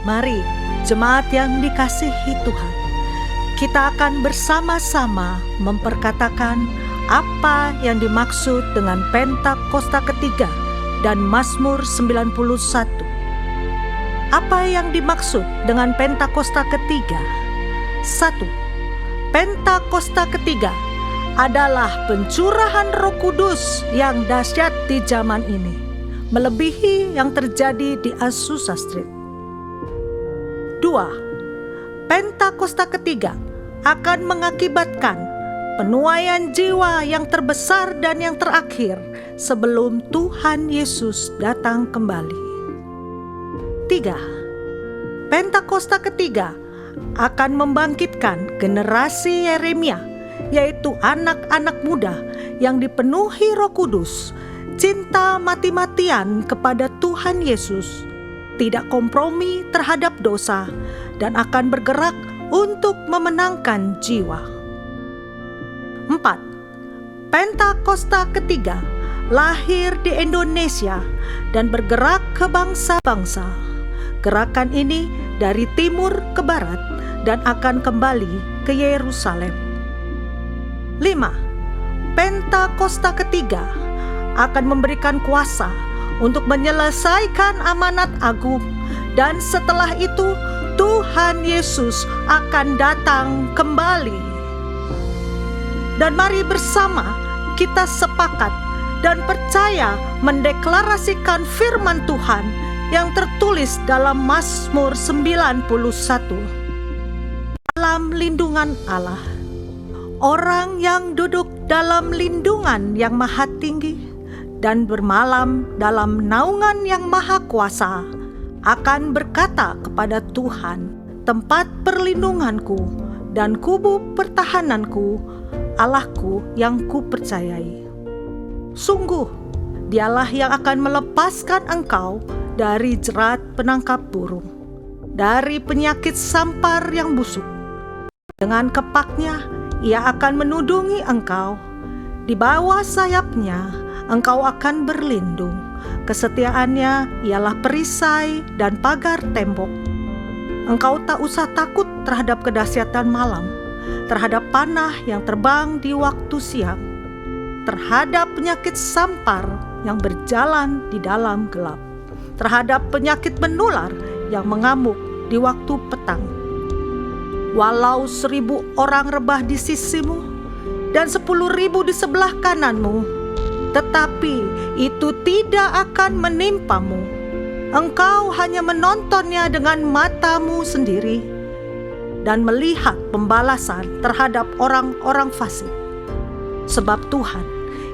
Mari, jemaat yang dikasihi Tuhan, kita akan bersama-sama memperkatakan apa yang dimaksud dengan Pentakosta ketiga dan Mazmur 91. Apa yang dimaksud dengan Pentakosta ketiga? 1. Pentakosta ketiga adalah pencurahan Roh Kudus yang dahsyat di zaman ini, melebihi yang terjadi di Azusa Street. 2. Pentakosta ketiga akan mengakibatkan penuaian jiwa yang terbesar dan yang terakhir sebelum Tuhan Yesus datang kembali. 3. Pentakosta ketiga akan membangkitkan generasi Yeremia, yaitu anak-anak muda yang dipenuhi Roh Kudus, cinta mati-matian kepada Tuhan Yesus, tidak kompromi terhadap dosa, dan akan bergerak untuk memenangkan jiwa. 4. Pentakosta ketiga lahir di Indonesia dan bergerak ke bangsa-bangsa. Gerakan ini dari timur ke barat dan akan kembali ke Yerusalem. 5. Pentakosta ketiga akan memberikan kuasa untuk menyelesaikan amanat agung, dan setelah itu Tuhan Yesus akan datang kembali. Dan mari bersama kita sepakat dan percaya mendeklarasikan firman Tuhan yang tertulis dalam Mazmur 91. Dalam lindungan Allah, orang yang duduk dalam lindungan yang maha tinggi dan bermalam dalam naungan yang maha kuasa akan berkata kepada Tuhan, tempat perlindunganku dan kubu pertahananku, Allahku yang kupercayai. Sungguh, dialah yang akan melepaskan engkau dari jerat penangkap burung, dari penyakit sampar yang busuk. Dengan kepaknya ia akan menudungi engkau, di bawah sayapnya engkau akan berlindung. Kesetiaannya ialah perisai dan pagar tembok. Engkau tak usah takut terhadap kedahsyatan malam, terhadap panah yang terbang di waktu siang, terhadap penyakit sampar yang berjalan di dalam gelap, terhadap penyakit menular yang mengamuk di waktu petang. Walau 1.000 orang rebah di sisimu dan 10.000 di sebelah kananmu, tetapi itu tidak akan menimpamu. Engkau hanya menontonnya dengan matamu sendiri dan melihat pembalasan terhadap orang-orang fasik. Sebab Tuhan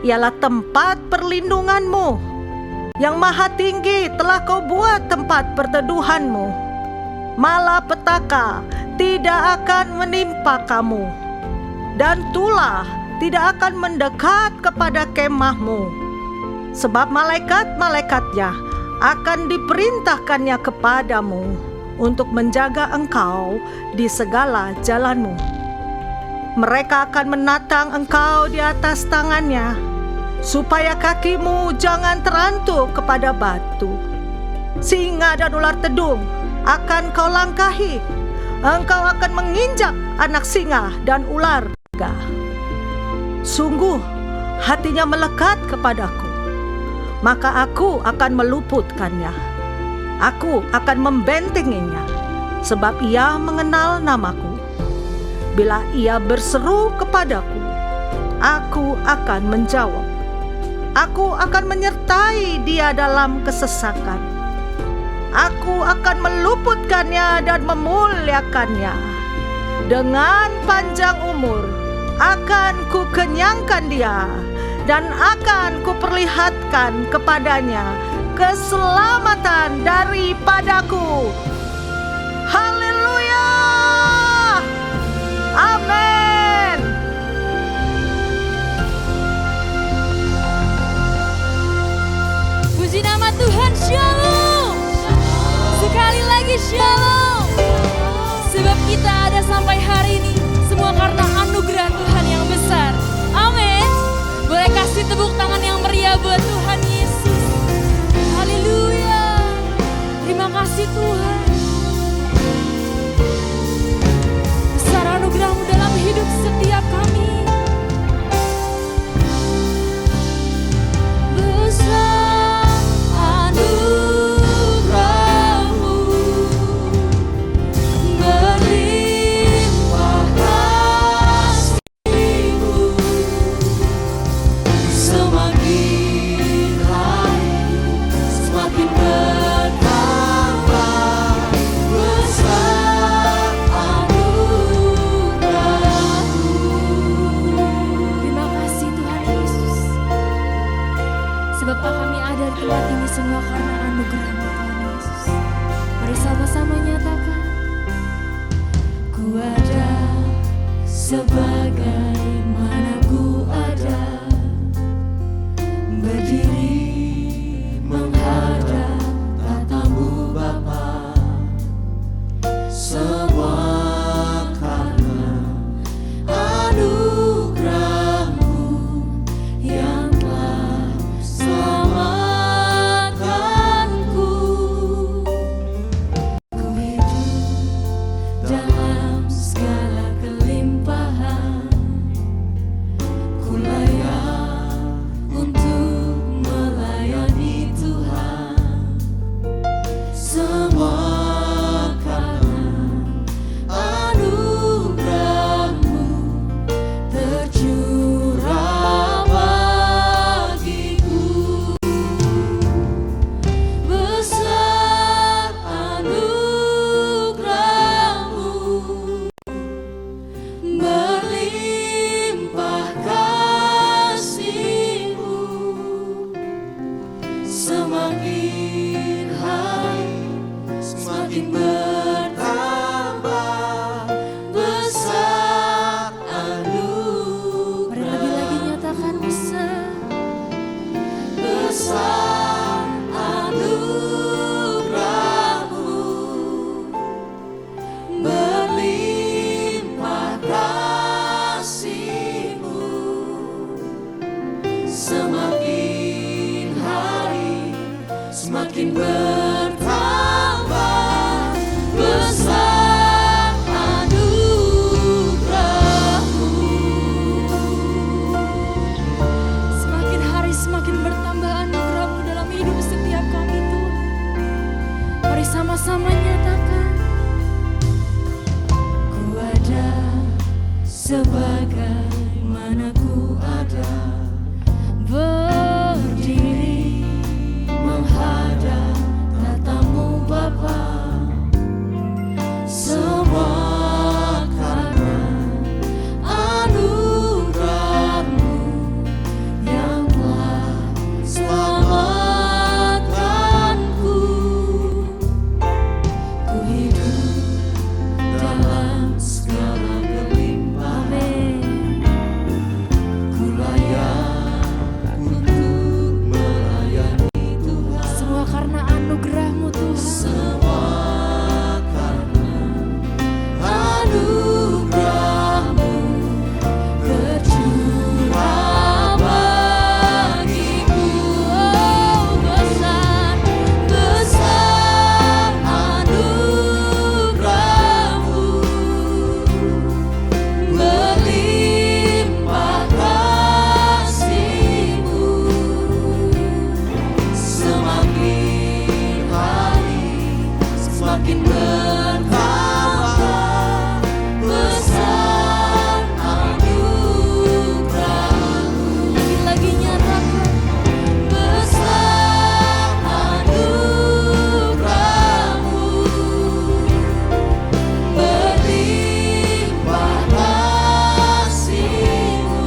ialah tempat perlindunganmu, yang maha tinggi telah kau buat tempat perteduhanmu. Malapetaka tidak akan menimpa kamu, dan tulah tidak akan mendekat kepada kemahmu, sebab malaikat-malaikatnya akan diperintahkannya kepadamu untuk menjaga engkau di segala jalanmu. Mereka akan menatang engkau di atas tangannya, supaya kakimu jangan terantuk kepada batu. Singa dan ular tedung akan kau langkahi, engkau akan menginjak anak singa dan ular naga. Sungguh hatinya melekat kepadaku, maka aku akan meluputkannya. Aku akan membentenginya, sebab ia mengenal namaku. Bila ia berseru kepadaku, aku akan menjawab. Aku akan menyertai dia dalam kesesakan. Aku akan meluputkannya dan memuliakannya. Dengan panjang umur akan kukenyangkan dia, dan akan kuperlihatkan kepadanya keselamatan daripadaku. Haleluya! Amin. Puji nama Tuhan, shalom. Sekali lagi shalom. Sebab kita ada sampai hari ini semua karena anugerah Tuhan yang besar. Amin. Boleh kasih tepuk tangan yang meriah buat Tuhan Yesus. Haleluya. Terima kasih Tuhan. Sebab kami ada di tempat ini semua karena anugerah-Mu Tuhan Yesus. Mari sama-sama nyatakan. Ku ada sebagaimana ku ada, berdiri menghadap tatamu Bapa, semua karena anugerah-Mu yang telah selamatkanku. Ku hidup dalam segala kelimpahan, ku layak untuk melayani Tuhan. Semua karena anugerah-Mu tercurah bagiku. Besar anugerah-Mu, berlimpah kasih-Mu, semakin hari semakin bertambah. Besar anugerah. Mari lebih lagi nyatakan besar anugerah-Mu, berlimpah kasih-Mu, semakin hari semakin bertambah. Besar anugerah-Mu. Semakin hari semakin bertambah anugerah-Mu dalam hidup setiap kami Tuhan. Mari sama-sama nyatakan. Ku ada sebagaimana ku ada, berdiri menghadap tatamu Bapa, semua karena anugerah-Mu yang telah selamatkanku. Ku hidup dalam segala kelimpahan, ku layak untuk melayani Tuhan. Semua karena anugerah-Mu Tuhan. Semua karena anugerah-Mu tercurah bagiku. Oh, besar anugerah-Mu, berlimpah kasih-Mu, semakin hari semakin bertambah. Besar anugerah-Mu. Lagi-lagi nyatakan. Besar anugerah-Mu, berlimpah kasih-Mu,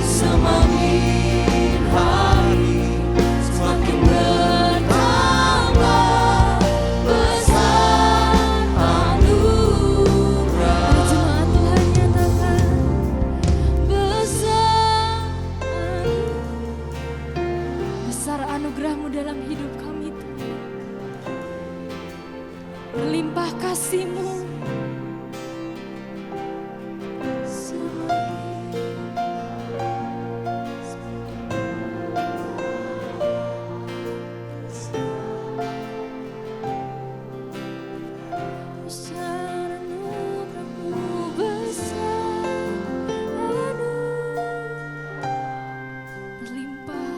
semakin hari semakin bertambah. Besar anugerah. Jemaat Tuhan nyatakan. Besar anugerah-Mu dalam hidup kami Tuhan. Berlimpah kasih-Mu, besar anugerah-Mu, besar berlimpah.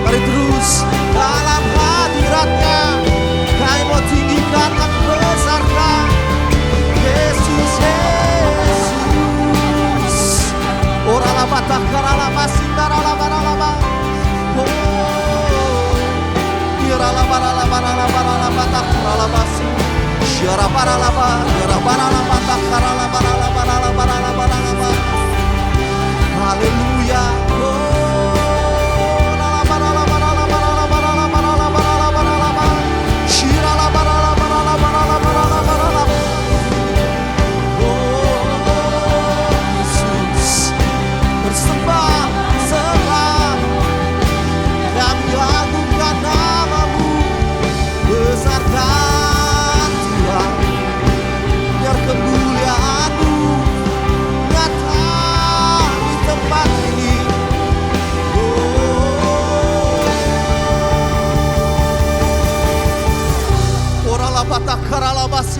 Mari terus dalam hadiratnya Kami mau tinggikan, kami besarkan Yesus, Yesus. Orala batah karala masih darala barala. Irala barala barala barala batah karala masih. Syara barala barala barala batah karala barala barala barala barala. Haleluya.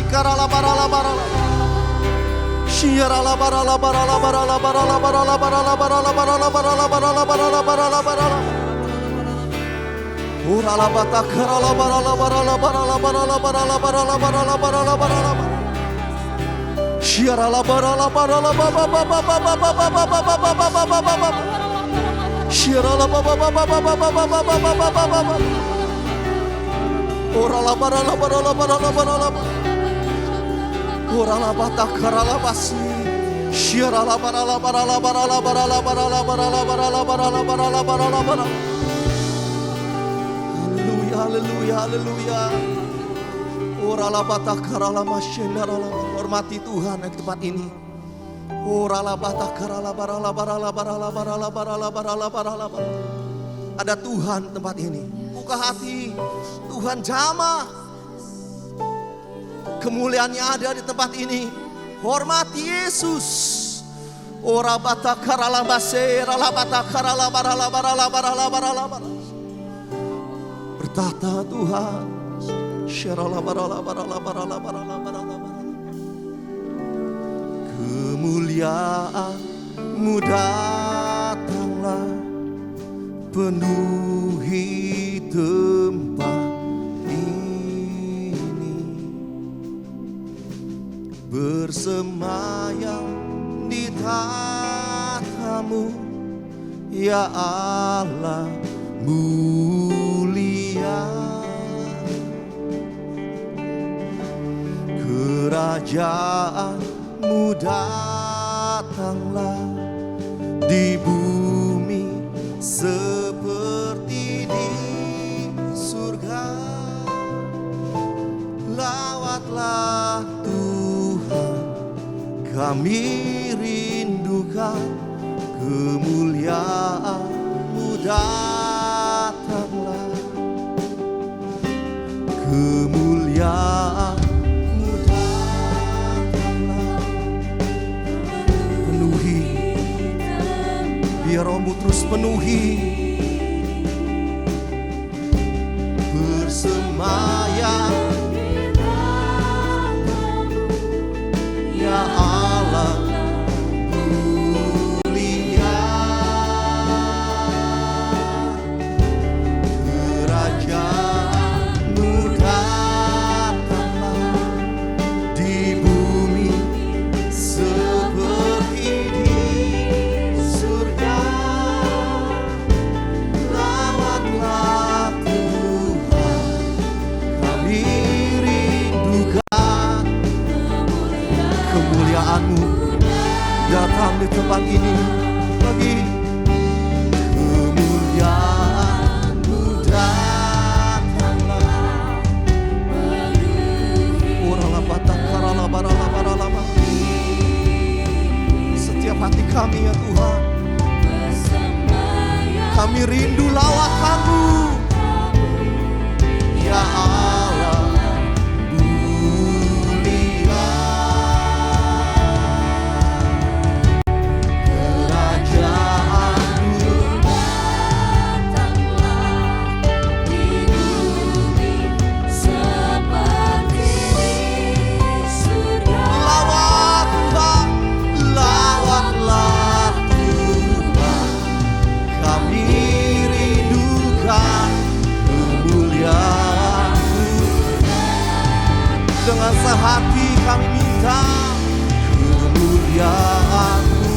Karala barala barala. Shirala barala barala barala barala barala barala barala barala barala barala barala barala barala. Urala bata karala barala barala barala barala barala barala barala barala barala. Shirala barala barala baba baba baba baba baba baba baba baba. Shirala baba baba baba baba baba baba baba. Urala barala barala barala barala. Orala bata karala basi, shirala barala barala barala barala barala barala barala barala barala barala barala. Haleluya, haleluya, haleluya. Orala bata karala masyendarala. Hormati Tuhan di tempat ini. Orala bata karala barala barala barala barala barala barala barala barala. Ada Tuhan tempat ini. Buka hati, Tuhan jamah. Kemuliaannya ada di tempat ini. Hormati Yesus. Ora bata karala base, rala bata karala barala barala barala barala barala. Bertata Tuhan. Syarala barala barala barala barala barala barala. Kemuliaan-Mu datanglah, penuhi tempat bersemayam di tatamu, ya Allah mulia. Kerajaan-Mu datanglah di bumi seperti di surga. Lawatlah kami rindukan, kemuliaan-Mu datanglah, kemuliaan-Mu datanglah. Penuhi, biar Roh-Mu terus penuhi, bersemayam ya Allah mulia. Kerajaan-Mu datanglah di bumi seperti di surga. Lawatlah Tuhan, kami rindukan, kemuliaan-Mu datang di tempat ini lagi. Kemuliaan-Mu datanglah, orala batah karala barala barala. Setiap hati kami ya Tuhan, kami rindu lawatan-Mu ya Allah. Lawatlah Tuhan, hati kami minta kemuliaan-Mu.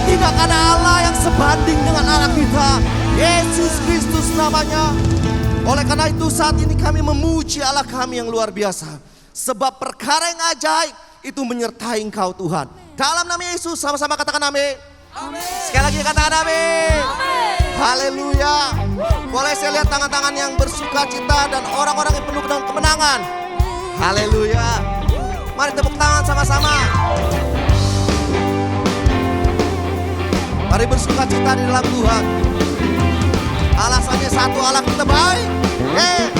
Tidak ada Allah yang sebanding dengan Allah kita, Yesus Kristus namanya. Oleh karena itu saat ini kami memuji Allah kami yang luar biasa. Sebab perkara yang ajaib itu menyertai Engkau Tuhan. Dalam nama Yesus sama-sama katakan amin. Sekali lagi katakan amin. Haleluya. Boleh saya lihat tangan-tangan yang bersuka cita dan orang-orang yang penuh dengan kemenangan. Haleluya. Mari tepuk tangan sama-sama. Mari bersuka cita di dalam Tuhan. Alasannya satu, Allah kita baik. Nah.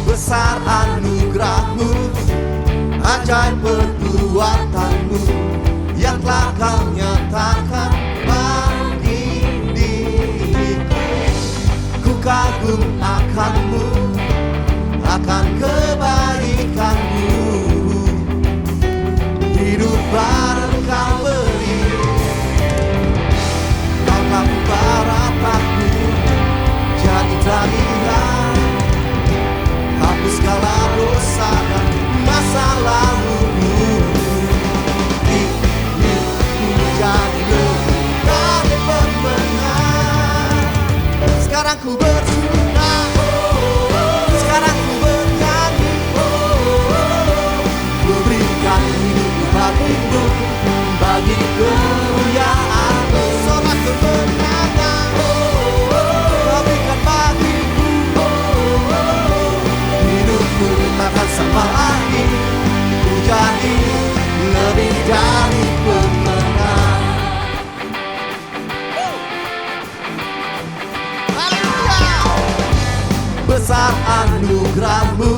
Besar anugerah-Mu, ajaib perbuatan-Mu yang telah Kau nyatakan bagi diriku. Ku kagum akan-Mu, akan kebaikan-Mu. Hidup bareng Kau beri, Kau telah membarakku jadi tarian. Hapus segala dosa dan masa lalumu. Ini menjadi lebih dari pemenang. Sekarang ku bersuka, sekarang ku bernyanyi. Ku berikan hidup bagimu, bagi kemuliaan-Mu. Sorak kemenangan, Kau berikan bagiku. Hidupku takkan sama lagi, ku jadi lebih dari pemenang. Haleluya. Besar anugerah-Mu,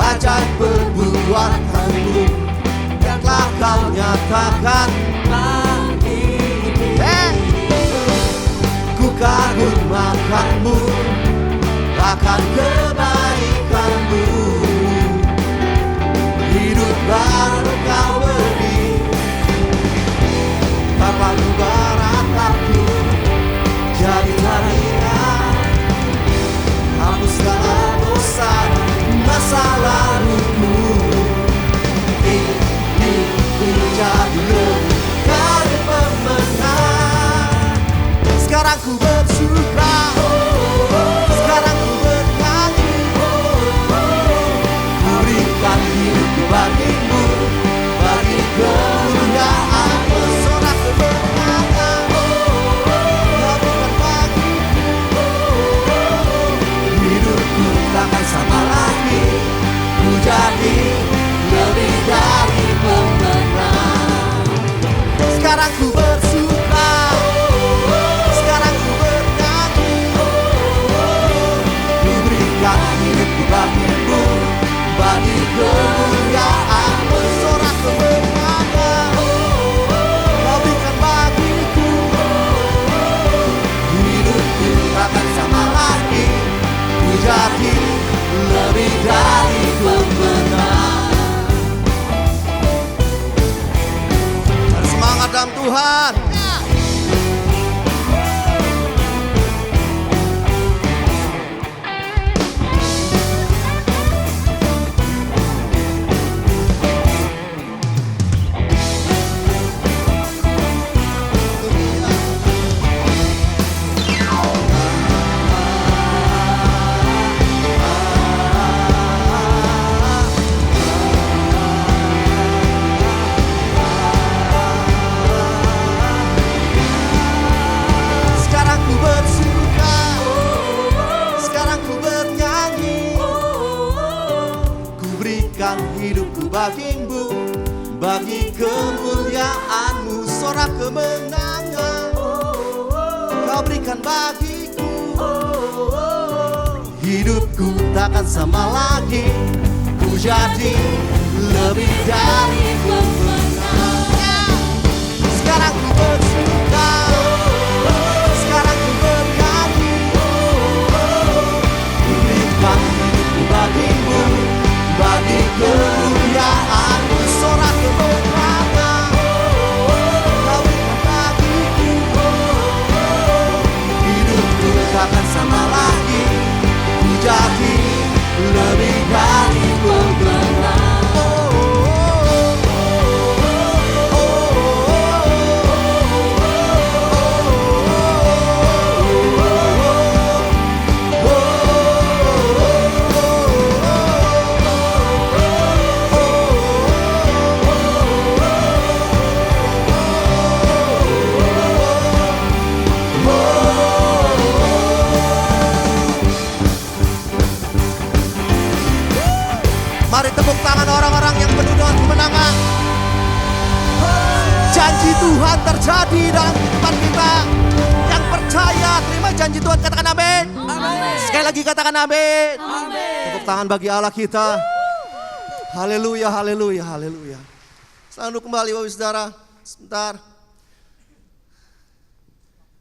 ajaib perbuatan-Mu yang telah Kau nyatakan bagi diriku. karun makanmu, akan kebaikanmu. Hidup baru kau beri, tanpa ku beratapku. Jadi harinya hapuskanlah dosa masa laluku. Ini ku jadi lebih dari pemenang. Sekarang ku bersuka, sekarang ku bernyanyi. Ku berikan hidupku bagimu, bagi kemuliaan-Mu. Sorak kemenangan Kau berikan bagiku. Hidupku takkan sama lagi, ku jadi lebih dari pemenang. Sekarang ku bersuka, sekarang ku bernyanyi. Ku berikan hidupku bagimu, bagi kemuliaan-Mu. Sorak kemenangan Kau berikan bagiku. Hidupku takkan sama lagi, ku jadi lebih dari pemenang. Harus semangat dalam Tuhan. Sekarang ku bersuka, sekarang ku bernyanyi. Ku berikan hidupku bagimu, bagi kemuliaan-Mu. Sorak kemenangan Kau berikan bagiku. Hidupku takkan sama lagi, ku jadi lebih dari pemenang. Sekarang ku bersuka, sekarang ku bernyanyi. Ku berikan hidupku bagimu, bagi kemuliaan-Mu. Sorak kemenangan Kau berikan bagiku. Hidupku takkan sama lagi, ku jadi lebih dari pemenang. Mari tepuk tangan orang-orang yang penuh dengan kemenangan. Janji Tuhan terjadi dalam kehidupan kita. Yang percaya terima janji Tuhan, katakan amin. Sekali lagi katakan amin. Tepuk tangan bagi Allah kita. Haleluya, haleluya, haleluya. Selalu kembali Bapak Saudara. Sebentar.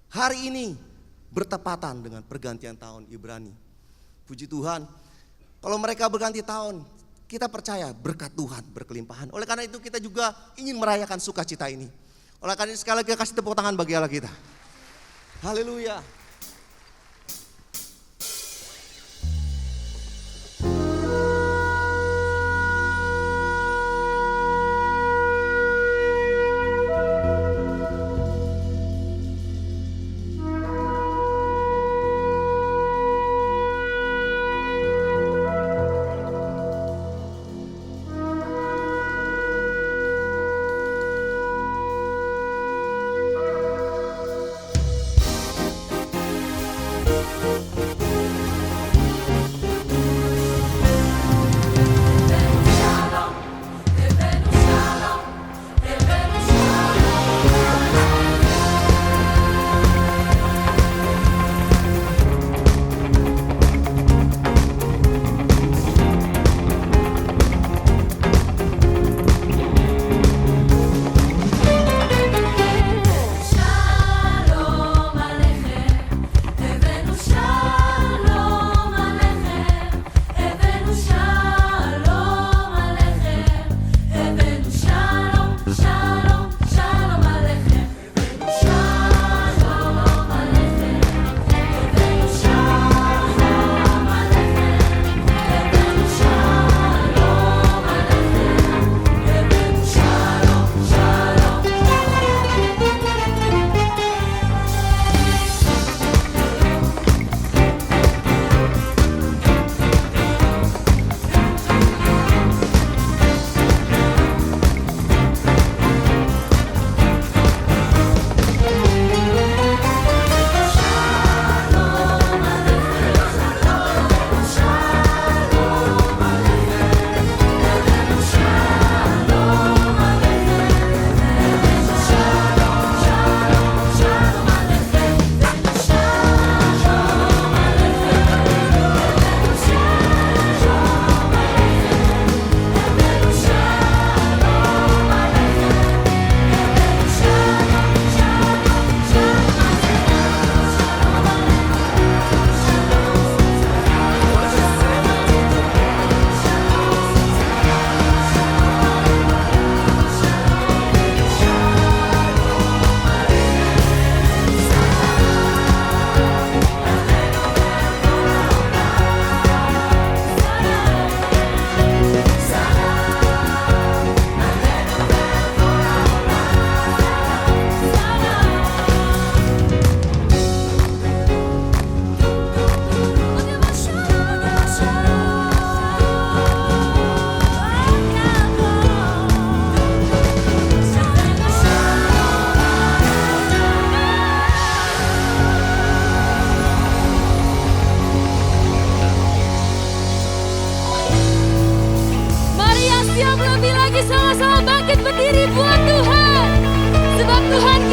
Hari ini bertepatan dengan pergantian tahun Ibrani. Puji Tuhan. Kalau mereka berganti tahun, kita percaya berkat Tuhan berkelimpahan. Oleh karena itu kita juga ingin merayakan sukacita ini. Oleh karena itu sekali lagi kasih tepuk tangan bagi Allah kita. Haleluya.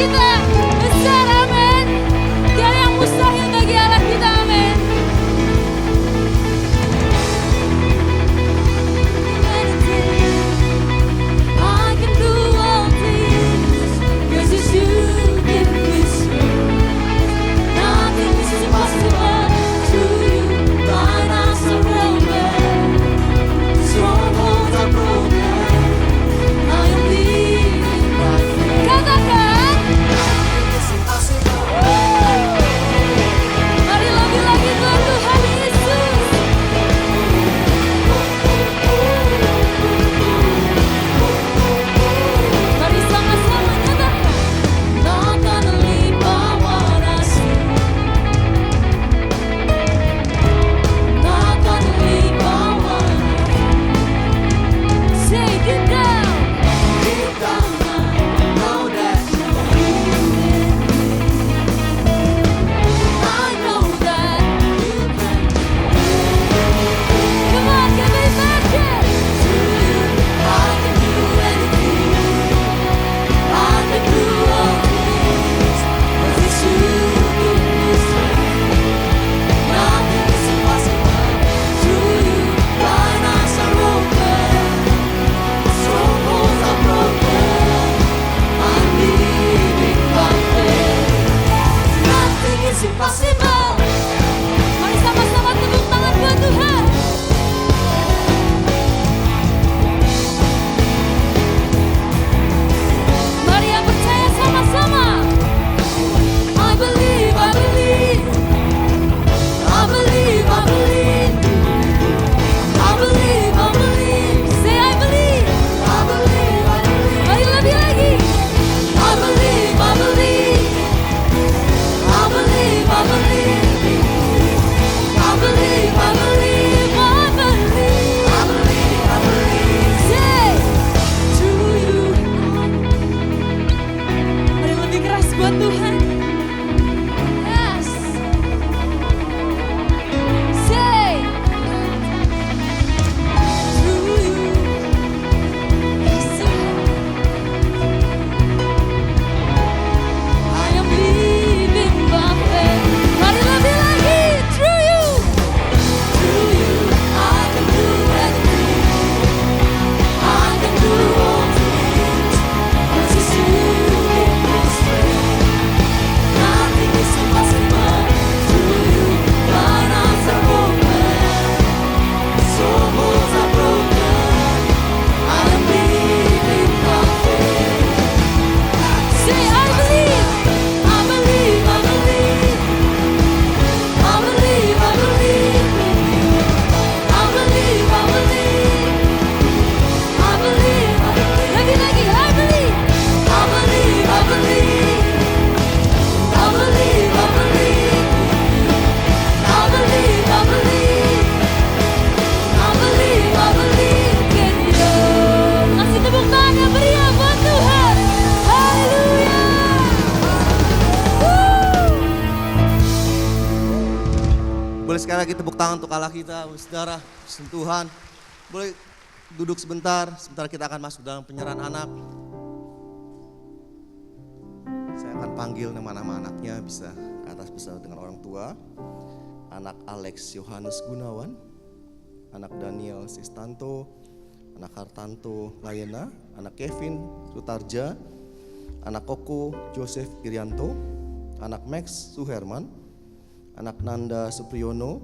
kita besar, amin. Tiada yang mustahil bagi Allah kita, amin. I can do all things, 'cause it's you give me strength. Nothing is impossible to you, blind eyes are open, strongholds are broken. I am living by faith. Katakan, mari lebih lagi Tuhan, Tuhan Yesus. Mari sama-sama nyatakan, not gonna live by what I see, not gonna live by what I feel. Say deep down I know that you believe in me. I know that you can. Come on, can we make it? Through you, I can do anything. I can do all things, 'cause it's you give me strength. Nothing is impossible. Through you, blind eyes are open, strongholds are broken. I'm living by faith. Nothing is impossible. Mari sama-sama tepuk tangan buat Tuhan. Mari yang percaya sama-sama. I believe, I believe, I believe, I believe, I believe, I believe. Say I believe, I believe, I believe. Mari lebih lagi. I believe, I believe, I believe, I believe, I believe, I believe, I believe, I believe, I believe. Say to you. Mari lebih keras buat Tuhan. Yes. Say to you. Yes, Tuhan. I am living by faith. Mari lebih lagi. Through you. Through you, I can do anything. I can do all things, 'cause it's you give me strength. Nothing is impossible. Through you, blind eyes are open, strongholds are broken. I am living by faith. Say I believe, I believe, I believe, I believe, I believe in you. I believe, I believe, I believe, I believe. Lebih lagi, I believe, I believe, I believe, I believe, I believe, I believe, I believe, I believe, I believe in you. Kasih tepuk tangan yang meriah buat Tuhan. Haleluya. Boleh sekali lagi tepuk tangan untuk Allah kita, saudara, sentuhan. Boleh duduk sebentar kita akan masuk dalam penyerahan anak. Saya akan panggil nama-nama anaknya, bisa ke atas bersama dengan orang tua. Anak Alex Yohanes Gunawan, anak Daniel Sistanto, anak Hartanto Layena, anak Kevin Sutarja, anak Koko Joseph Irianto, anak Max Suherman, anak Nanda Supriyono,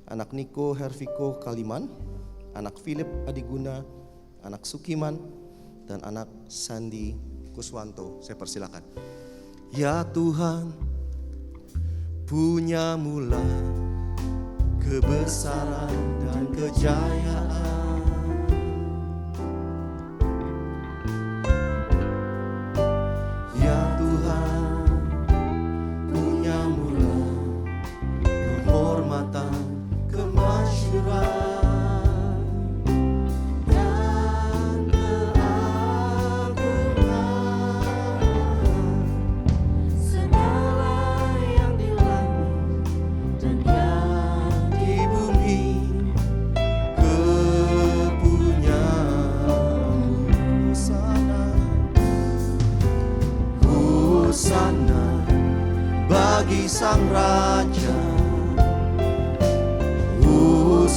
anak Niko Herviko Kaliman, anak Philip Adiguna, anak Sukiman, dan anak Sandi Kuswanto. Saya persilakan. Ya Tuhan, punya mula kebesaran dan kejayaan. Ya Tuhan, punya mula kehormatan, kemasyuran.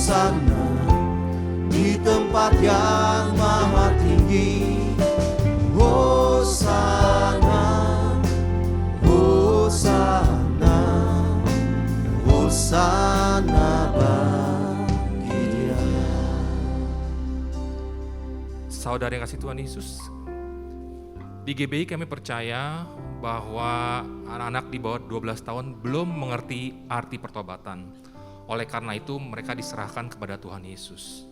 Hosana di tempat yang maha tinggi. Hosana, Hosana, Hosana bagi Dia. Saudara yang kasih Tuhan Yesus, di GBI kami percaya bahwa anak-anak di bawah 12 tahun belum mengerti arti pertobatan. Oleh karena itu mereka diserahkan kepada Tuhan Yesus.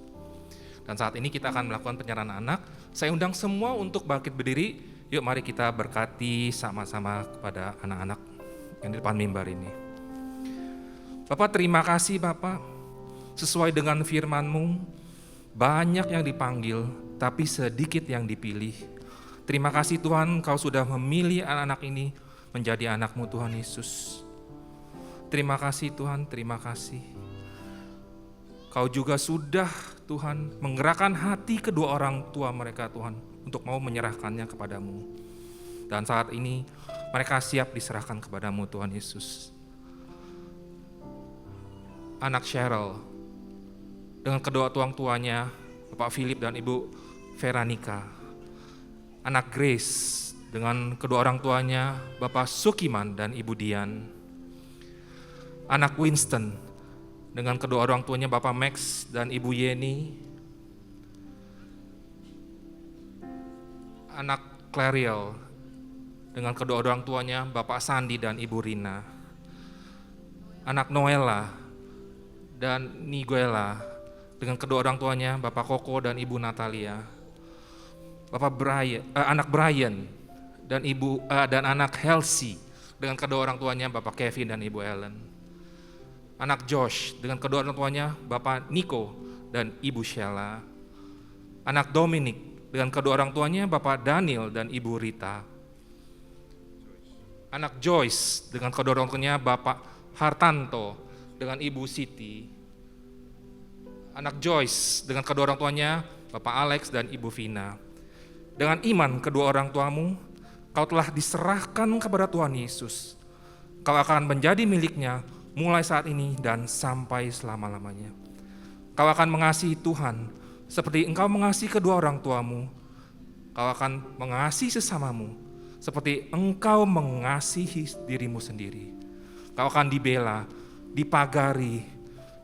Dan saat ini kita akan melakukan penyerahan anak. Saya undang semua untuk bangkit berdiri. Yuk mari kita berkati sama-sama kepada anak-anak yang di depan mimbar ini. Bapak, terima kasih Bapak. Sesuai dengan firman-Mu, banyak yang dipanggil, tapi sedikit yang dipilih. Terima kasih Tuhan, Kau sudah memilih anak-anak ini menjadi anak-Mu Tuhan Yesus. Terima kasih Tuhan, terima kasih. Kau juga sudah Tuhan menggerakkan hati kedua orang tua mereka Tuhan untuk mau menyerahkannya kepadamu. Dan saat ini mereka siap diserahkan kepadamu Tuhan Yesus. Anak Cheryl dengan kedua orang tuanya Bapak Philip dan Ibu Veronica. Anak Grace dengan kedua orang tuanya Bapak Sukiman dan Ibu Dian. Anak Winston dengan kedua orang tuanya Bapak Max dan Ibu Yeni. Anak Clariel dengan kedua orang tuanya Bapak Sandi dan Ibu Rina. Anak Noella dan Niguela dengan kedua orang tuanya Bapak Koko dan Ibu Natalia. Anak Brian dan dan anak Helsi dengan kedua orang tuanya Bapak Kevin dan Ibu Ellen. Anak Josh dengan kedua orang tuanya Bapak Nico dan Ibu Sheila. Anak Dominic dengan kedua orang tuanya Bapak Daniel dan Ibu Rita. Anak Joyce dengan kedua orang tuanya Bapak Hartanto dengan Ibu Siti. Anak Joyce dengan kedua orang tuanya Bapak Alex dan Ibu Vina. Dengan iman kedua orang tuamu, kau telah diserahkan kepada Tuhan Yesus. Kau akan menjadi miliknya mulai saat ini dan sampai selama-lamanya. Kau akan mengasihi Tuhan seperti engkau mengasihi kedua orang tuamu. Kau akan mengasihi sesamamu seperti engkau mengasihi dirimu sendiri. Kau akan dibela, dipagari,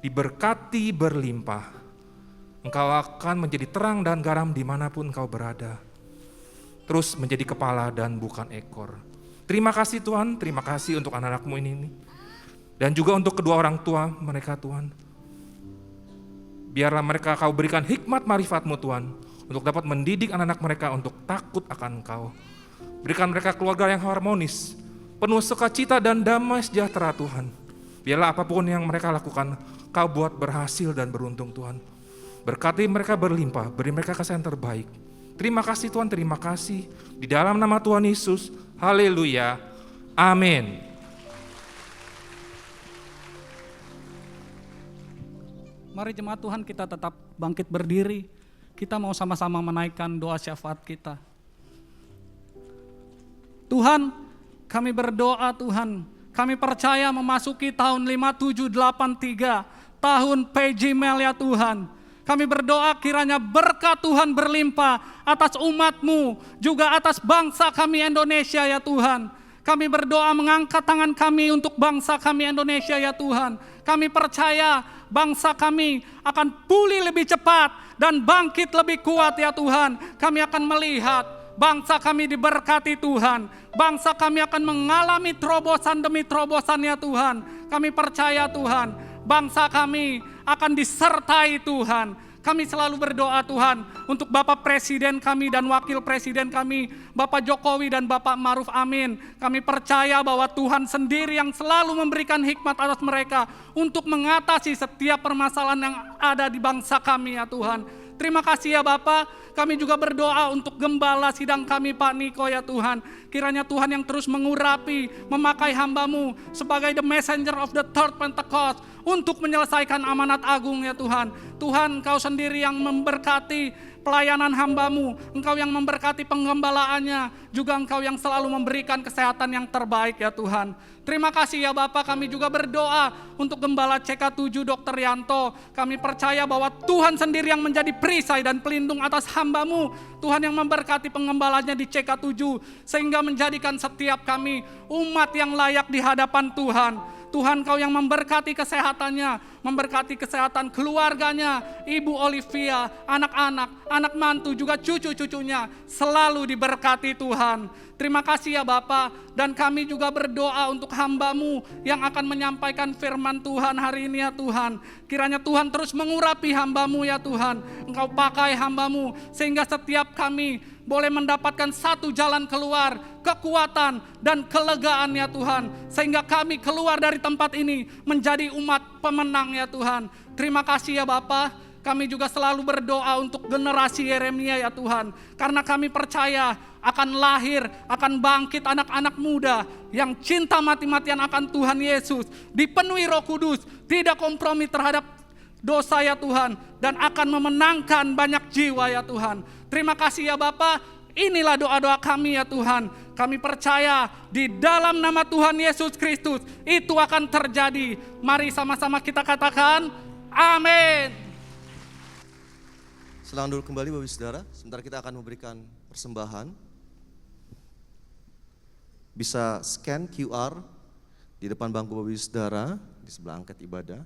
diberkati berlimpah. Engkau akan menjadi terang dan garam dimanapun engkau berada. Terus menjadi kepala dan bukan ekor. Terima kasih Tuhan, terima kasih untuk anak-anakmu ini. Dan juga untuk kedua orang tua mereka Tuhan. Biarlah mereka kau berikan hikmat marifat-Mu Tuhan. Untuk dapat mendidik anak-anak mereka untuk takut akan Kau. Berikan mereka keluarga yang harmonis. Penuh sukacita dan damai sejahtera Tuhan. Biarlah apapun yang mereka lakukan, Kau buat berhasil dan beruntung Tuhan. Berkati mereka berlimpah, beri mereka kasih yang terbaik. Terima kasih Tuhan, terima kasih. Di dalam nama Tuhan Yesus, haleluya, amin. Mari jemaat Tuhan kita tetap bangkit berdiri. Kita mau sama-sama menaikkan doa syafaat kita. Tuhan, kami berdoa Tuhan. Kami percaya memasuki tahun 5783, tahun PJ Mel ya Tuhan. Kami berdoa kiranya berkat Tuhan berlimpah atas umat-Mu, juga atas bangsa kami Indonesia ya Tuhan. Kami berdoa mengangkat tangan kami untuk bangsa kami Indonesia ya Tuhan. Kami percaya bangsa kami akan pulih lebih cepat dan bangkit lebih kuat ya Tuhan. Kami akan melihat bangsa kami diberkati Tuhan. Bangsa kami akan mengalami terobosan demi terobosan ya Tuhan. Kami percaya Tuhan, bangsa kami akan disertai Tuhan. Kami selalu berdoa Tuhan untuk Bapak Presiden kami dan Wakil Presiden kami, Bapak Jokowi dan Bapak Maruf Amin. Kami percaya bahwa Tuhan sendiri yang selalu memberikan hikmat atas mereka untuk mengatasi setiap permasalahan yang ada di bangsa kami ya Tuhan. Terima kasih ya Bapak. Kami juga berdoa untuk gembala sidang kami Pak Niko ya Tuhan. Kiranya Tuhan yang terus mengurapi, memakai hamba-Mu sebagai the messenger of the third Pentecost untuk menyelesaikan amanat agung ya Tuhan. Tuhan Kau sendiri yang memberkati pelayanan hamba-Mu, Engkau yang memberkati penggembalaannya, juga Engkau yang selalu memberikan kesehatan yang terbaik ya Tuhan. Terima kasih ya Bapa, kami juga berdoa untuk Gembala CK7 Dr. Yanto. Kami percaya bahwa Tuhan sendiri yang menjadi perisai dan pelindung atas hamba-Mu. Tuhan yang memberkati penggembalanya di CK7, sehingga menjadikan setiap kami umat yang layak di hadapan Tuhan. Tuhan Kau yang memberkati kesehatannya, memberkati kesehatan keluarganya, Ibu Olivia, anak-anak, anak mantu, juga cucu-cucunya, selalu diberkati Tuhan. Terima kasih ya Bapa, dan kami juga berdoa untuk hamba-Mu yang akan menyampaikan firman Tuhan hari ini ya Tuhan. Kiranya Tuhan terus mengurapi hamba-Mu ya Tuhan. Engkau pakai hamba-Mu sehingga setiap kami boleh mendapatkan satu jalan keluar, kekuatan dan kelegaan ya Tuhan. Sehingga kami keluar dari tempat ini menjadi umat pemenang ya Tuhan. Terima kasih ya Bapa. Kami juga selalu berdoa untuk generasi Yeremia ya Tuhan. Karena kami percaya akan lahir, akan bangkit anak-anak muda yang cinta mati-matian akan Tuhan Yesus. Dipenuhi Roh Kudus, tidak kompromi terhadap dosa ya Tuhan. Dan akan memenangkan banyak jiwa ya Tuhan. Terima kasih ya Bapa. Inilah doa-doa kami ya Tuhan. Kami percaya di dalam nama Tuhan Yesus Kristus itu akan terjadi. Mari sama-sama kita katakan amin. Silakan duduk kembali Bapak Ibu Saudara. Sebentar kita akan memberikan persembahan. Bisa scan QR di depan bangku Bapak Ibu Saudara di sebelah angkat ibadah.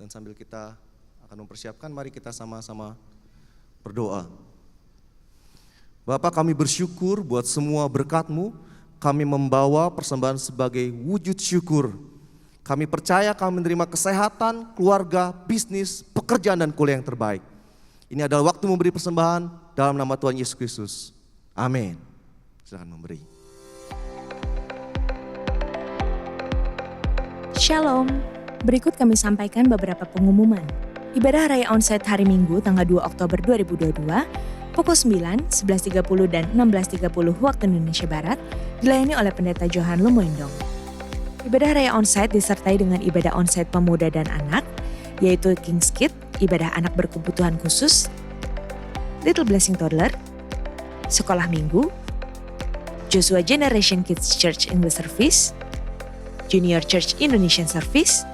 Dan sambil kita akan mempersiapkan, mari kita sama-sama berdoa. Bapa, kami bersyukur buat semua berkat-Mu. Kami membawa persembahan sebagai wujud syukur. Kami percaya kami menerima kesehatan, keluarga, bisnis, pekerjaan dan kuliah yang terbaik. Ini adalah waktu memberi persembahan dalam nama Tuhan Yesus Kristus. Amin. Silakan memberi. Shalom. Berikut kami sampaikan beberapa pengumuman. Ibadah Raya Onsite hari Minggu tanggal 2 Oktober 2022 pukul 9, 11.30 dan 16.30 waktu Indonesia Barat dilayani oleh Pendeta Johan Lumoindong. Ibadah Raya Onsite disertai dengan ibadah onsite pemuda dan anak, yaitu King's Kid, ibadah anak berkebutuhan khusus, Little Blessing Toddler, Sekolah Minggu, Joshua Generation Kids Church English Service, Junior Church Indonesian Service,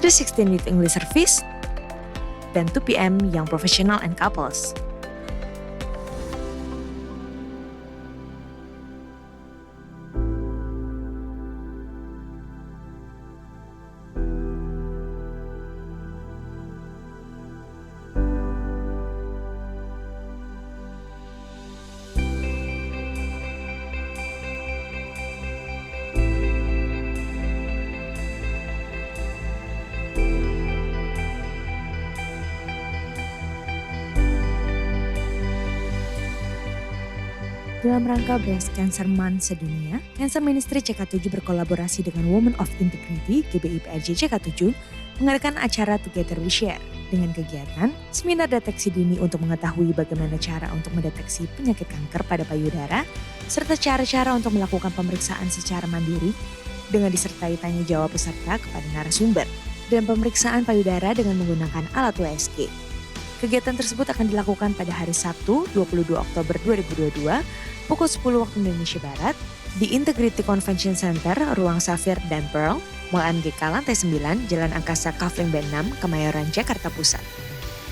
316 Youth English Service, dan 2 PM Young Professional and Couples. Dalam rangka Breast Cancer Month sedunia, Cancer Ministry CK7 berkolaborasi dengan Women of Integrity GBI PRJ CK7 mengadakan acara Together We Share dengan kegiatan seminar deteksi dini untuk mengetahui bagaimana cara untuk mendeteksi penyakit kanker pada payudara serta cara-cara untuk melakukan pemeriksaan secara mandiri dengan disertai tanya jawab peserta kepada narasumber dan pemeriksaan payudara dengan menggunakan alat USG. Kegiatan tersebut akan dilakukan pada hari Sabtu 22 Oktober 2022 pukul 10 waktu Indonesia Barat di Integrity Convention Center, Ruang Safir dan Pearl, Mall MGK Lantai 9, Jalan Angkasa Kavling B6, Kemayoran, Jakarta Pusat.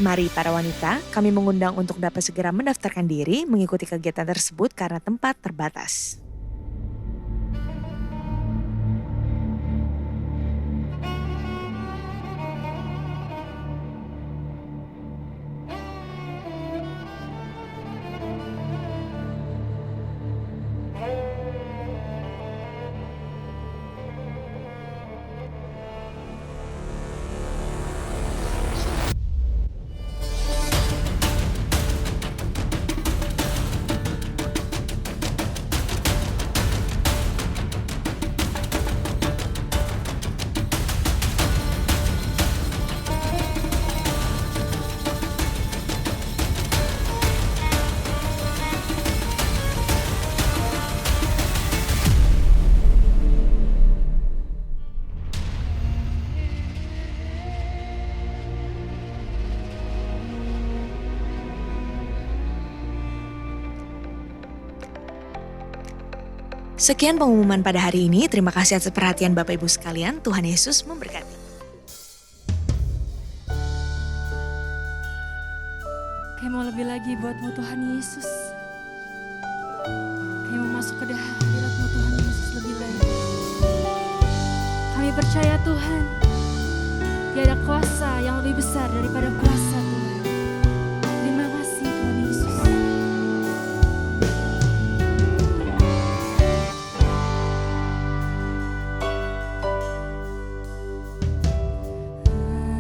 Mari para wanita, kami mengundang untuk dapat segera mendaftarkan diri mengikuti kegiatan tersebut karena tempat terbatas. Sekian pengumuman pada hari ini. Terima kasih atas perhatian Bapak Ibu sekalian. Tuhan Yesus memberkati. Kami mau lebih lagi buatmu Tuhan Yesus. Kami mau masuk ke hadirat-Mu Tuhan Yesus lebih lagi. Kami percaya Tuhan, tiada kuasa yang lebih besar daripada kuasa Tuhan. Terima kasih Tuhan Yesus.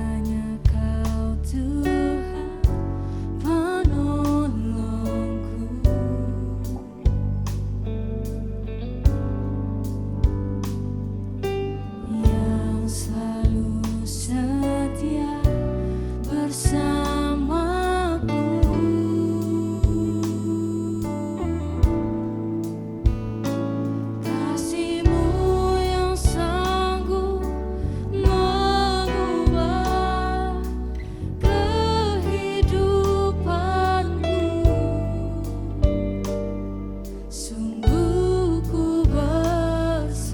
Hanya Kau Tuhan penolongku, yang selalu setia bersamaku. Kasih-Mu yang sanggup mengubah kehidupanku. Sungguh ku berserah,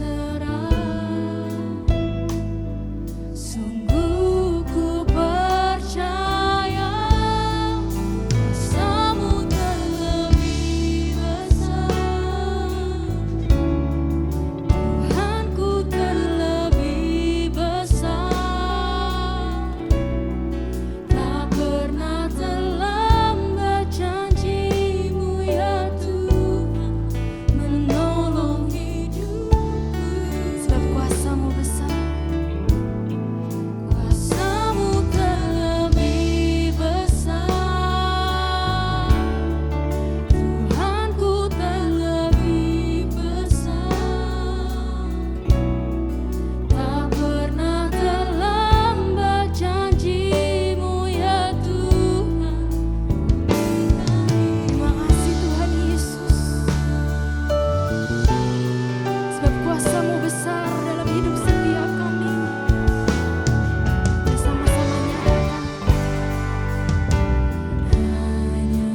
sungguh ku percaya kuasa-Mu terlebih besar. Tuhanku terlebih besar. Tak pernah terlambat janji-Mu ya Tuhan menolong hidupku. Sebab kuasa-Mu besar, kuasa-Mu terlebih besar. Tuhanku terlebih besar. Tak pernah terlambat janji-Mu ya Tuhan. Terima kasih Tuhan Yesus. Sebab kuasa-Mu besar dalam hidup setiap kami. Bersama-sama nyatakan, hanya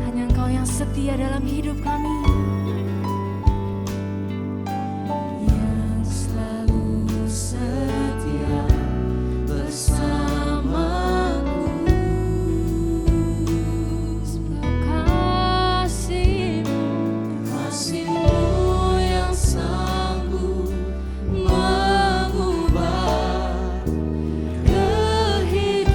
hanya Engkau yang setia dalam hidup kami, yang selalu setia bersamaku. Sebab kasih-Mu yang sanggup mengubah kehidupanku.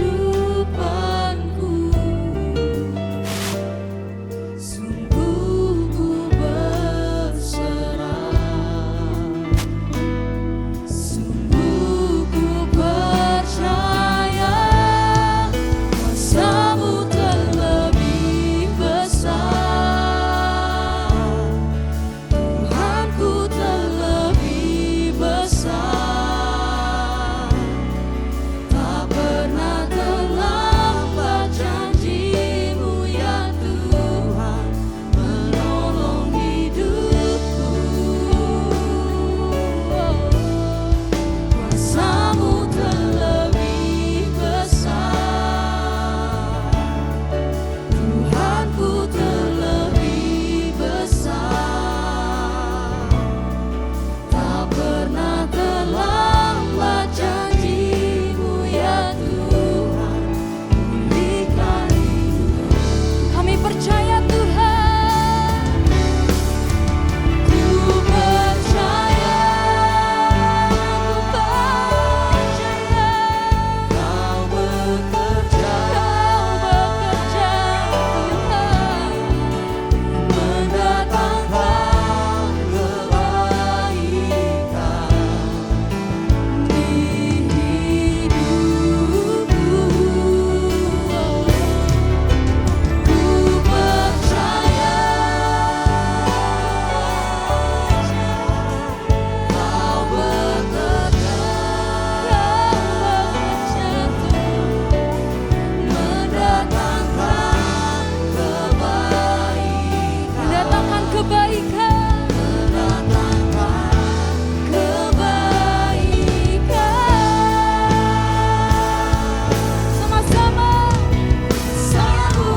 Sungguh ku berserah, sungguh ku percaya kuasa-Mu terlebih besar. Tuhanku terlebih besar. Tak pernah terlambat janji-Mu ya Tuhan menolong hidupku. Kuasa-Mu terlebih besar. Tuhanku terlebih besar. Tak pernah terlambat janji-Mu ya Tuhan pulihkan hidup. Kami percaya Tuhan. Ku percaya, ku percaya Kau bekerja Tuhan, mendatangkan kebaikan di hidupku. Ku percaya Kau bekerja Tuhan, mendatangkan kebaikan, mendatangkan kebaikan, mendatangkan kebaikan. Sama-sama, sanggup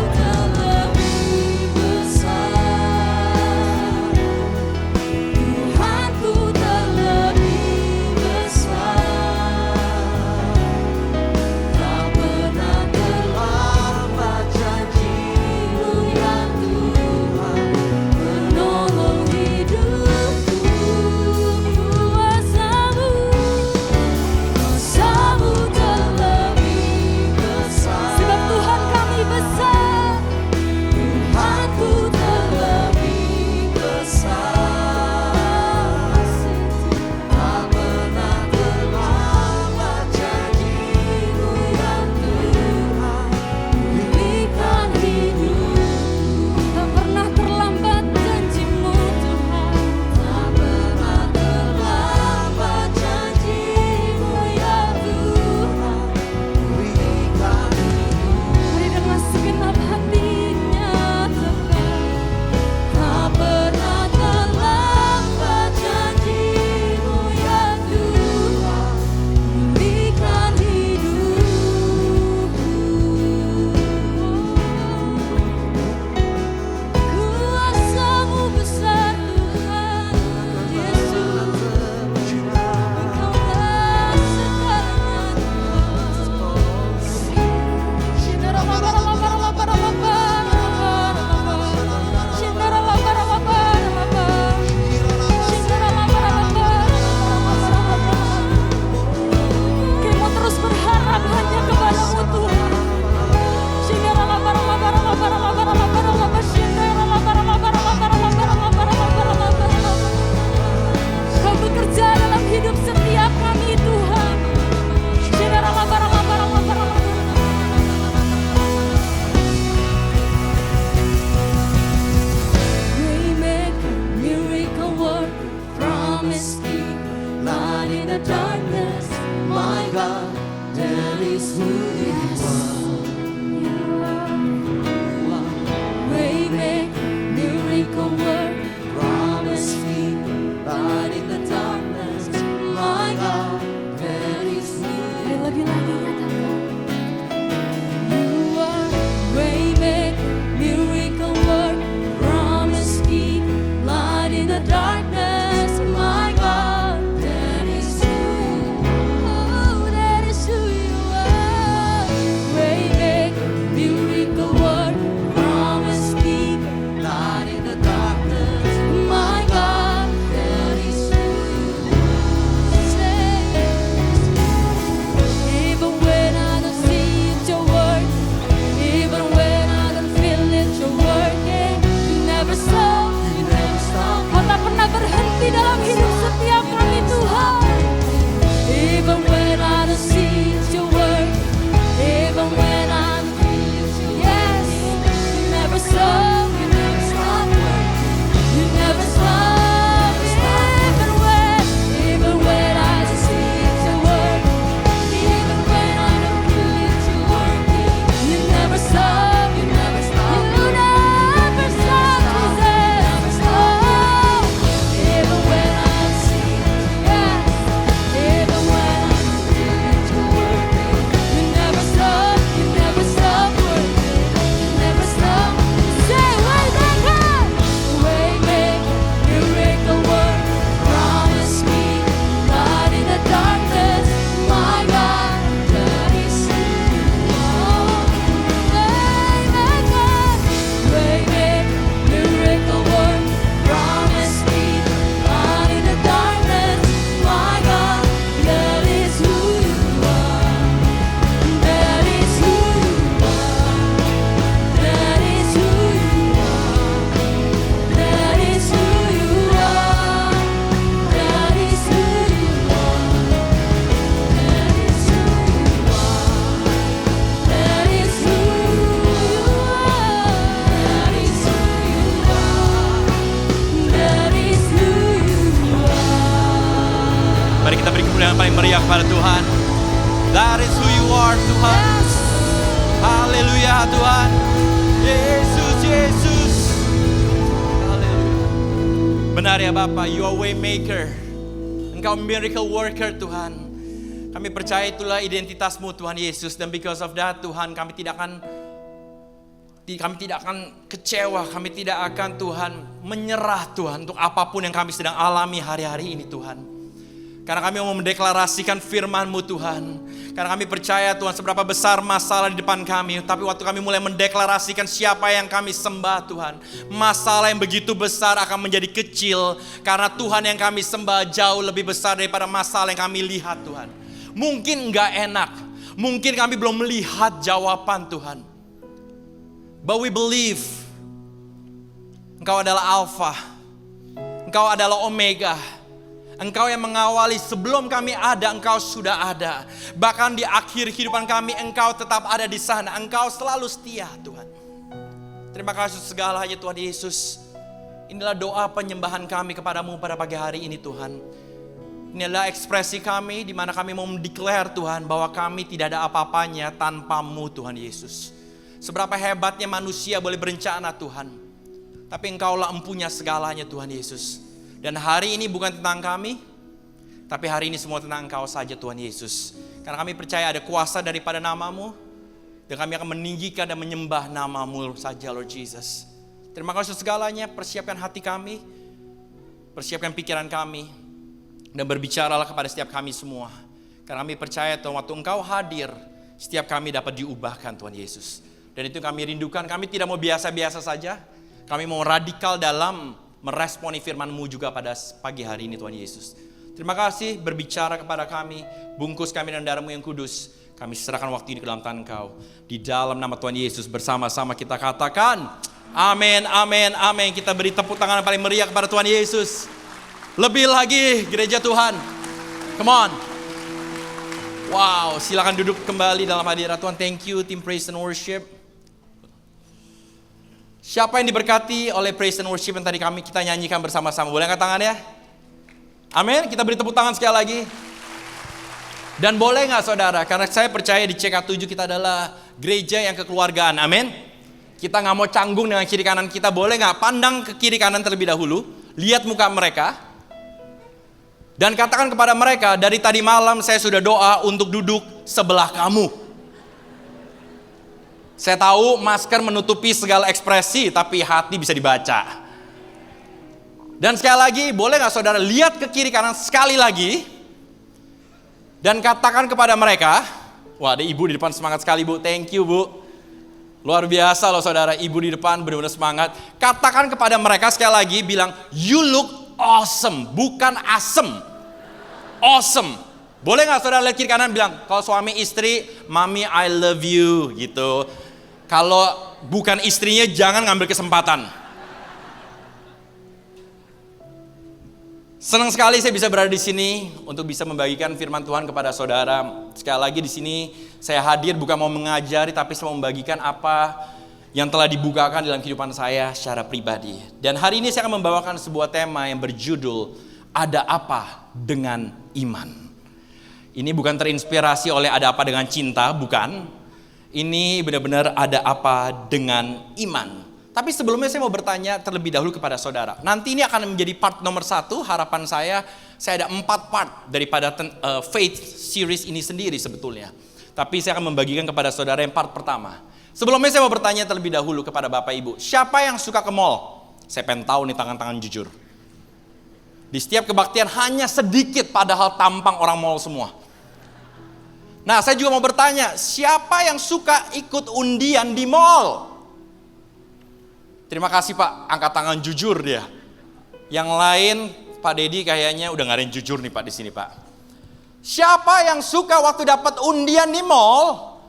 yang paling meriah kepada Tuhan. That is who you are, Tuhan. Haleluya, Tuhan. Yesus, Yesus. Haleluya. Benar ya Bapa, you are way maker. Engkau miracle worker, Tuhan. Kami percaya itulah identitasmu, Tuhan Yesus. Dan because of that, Tuhan, kami tidak akan kecewa, kami tidak akan Tuhan menyerah Tuhan untuk apapun yang kami sedang alami hari-hari ini Tuhan. Karena kami mau mendeklarasikan firman-Mu Tuhan. Karena kami percaya Tuhan seberapa besar masalah di depan kami. Tapi waktu kami mulai mendeklarasikan siapa yang kami sembah Tuhan, masalah yang begitu besar akan menjadi kecil. Karena Tuhan yang kami sembah jauh lebih besar daripada masalah yang kami lihat Tuhan. Mungkin enggak enak, mungkin kami belum melihat jawaban Tuhan. But we believe Engkau adalah Alpha, Engkau adalah Omega. Engkau yang mengawali sebelum kami ada, Engkau sudah ada. Bahkan di akhir kehidupan kami, Engkau tetap ada di sana. Engkau selalu setia Tuhan. Terima kasih segalanya Tuhan Yesus. Inilah doa penyembahan kami kepadamu pada pagi hari ini Tuhan. Ini adalah ekspresi kami di mana kami mau mendeklar Tuhan bahwa kami tidak ada apa-apanya tanpa-Mu Tuhan Yesus. Seberapa hebatnya manusia boleh berencana Tuhan, tapi Engkaulah empunya segalanya Tuhan Yesus. Dan hari ini bukan tentang kami, tapi hari ini semua tentang Engkau saja Tuhan Yesus. Karena kami percaya ada kuasa daripada nama-Mu, dan kami akan meninggikan dan menyembah nama-Mu saja Lord Jesus. Terima kasih segalanya, persiapkan hati kami, persiapkan pikiran kami, dan berbicaralah kepada setiap kami semua. Karena kami percaya Tuhan, waktu Engkau hadir, setiap kami dapat diubahkan Tuhan Yesus. Dan itu kami rindukan, kami tidak mau biasa-biasa saja, kami mau radikal dalam meresponi firman-Mu juga pada pagi hari ini Tuhan Yesus. Terima kasih berbicara kepada kami, bungkus kami dengan darah-Mu yang kudus. Kami serahkan waktu ini ke dalam tangan Engkau. Di dalam nama Tuhan Yesus bersama-sama kita katakan, amin, amin, amin. Kita beri tepuk tangan yang paling meriah kepada Tuhan Yesus. Lebih lagi gereja Tuhan, come on. Wow, silakan duduk kembali dalam hadirat Tuhan. Thank you tim Praise and Worship. Siapa yang diberkati oleh praise and worship yang tadi kita nyanyikan bersama-sama? Boleh angkat tangan ya? Amin, kita beri tepuk tangan sekali lagi. Dan boleh gak saudara, karena saya percaya di CK7 kita adalah gereja yang kekeluargaan, amin. Kita gak mau canggung dengan kiri kanan kita, boleh gak pandang ke kiri kanan terlebih dahulu, lihat muka mereka, dan katakan kepada mereka, dari tadi malam saya sudah doa untuk duduk sebelah kamu. Saya tahu masker menutupi segala ekspresi, tapi hati bisa dibaca. Dan sekali lagi, boleh gak saudara lihat ke kiri kanan sekali lagi, dan katakan kepada mereka, wah ada ibu di depan semangat sekali Bu, thank you Bu. Luar biasa loh saudara, ibu di depan benar-benar semangat. Katakan kepada mereka sekali lagi, bilang, you look awesome, bukan asem. Awesome. Boleh gak saudara lihat kiri kanan bilang, kalau suami istri, mami I love you gitu. Kalau bukan istrinya jangan ngambil kesempatan. Senang sekali saya bisa berada di sini untuk bisa membagikan firman Tuhan kepada saudara. Sekali lagi di sini saya hadir bukan mau mengajari, tapi saya mau membagikan apa yang telah dibukakan dalam kehidupan saya secara pribadi. Dan hari ini saya akan membawakan sebuah tema yang berjudul Ada Apa Dengan Iman. Ini bukan terinspirasi oleh ada apa dengan cinta, bukan. Ini benar-benar ada apa dengan iman. Tapi sebelumnya saya mau bertanya terlebih dahulu kepada saudara. Nanti ini akan menjadi part nomor 1, harapan saya ada 4 part daripada Faith Series ini sendiri sebetulnya. Tapi saya akan membagikan kepada saudara yang part pertama. Sebelumnya saya mau bertanya terlebih dahulu kepada Bapak Ibu. Siapa yang suka ke mall? Saya pengen tahu nih tangan-tangan jujur. Di setiap kebaktian hanya sedikit padahal tampang orang mall semua. Nah, saya juga mau bertanya, siapa yang suka ikut undian di mall? Terima kasih Pak, angkat tangan jujur dia. Yang lain, Pak Dedi kayaknya udah gak ada yang jujur nih Pak di sini Pak. Siapa yang suka waktu dapat undian di mall,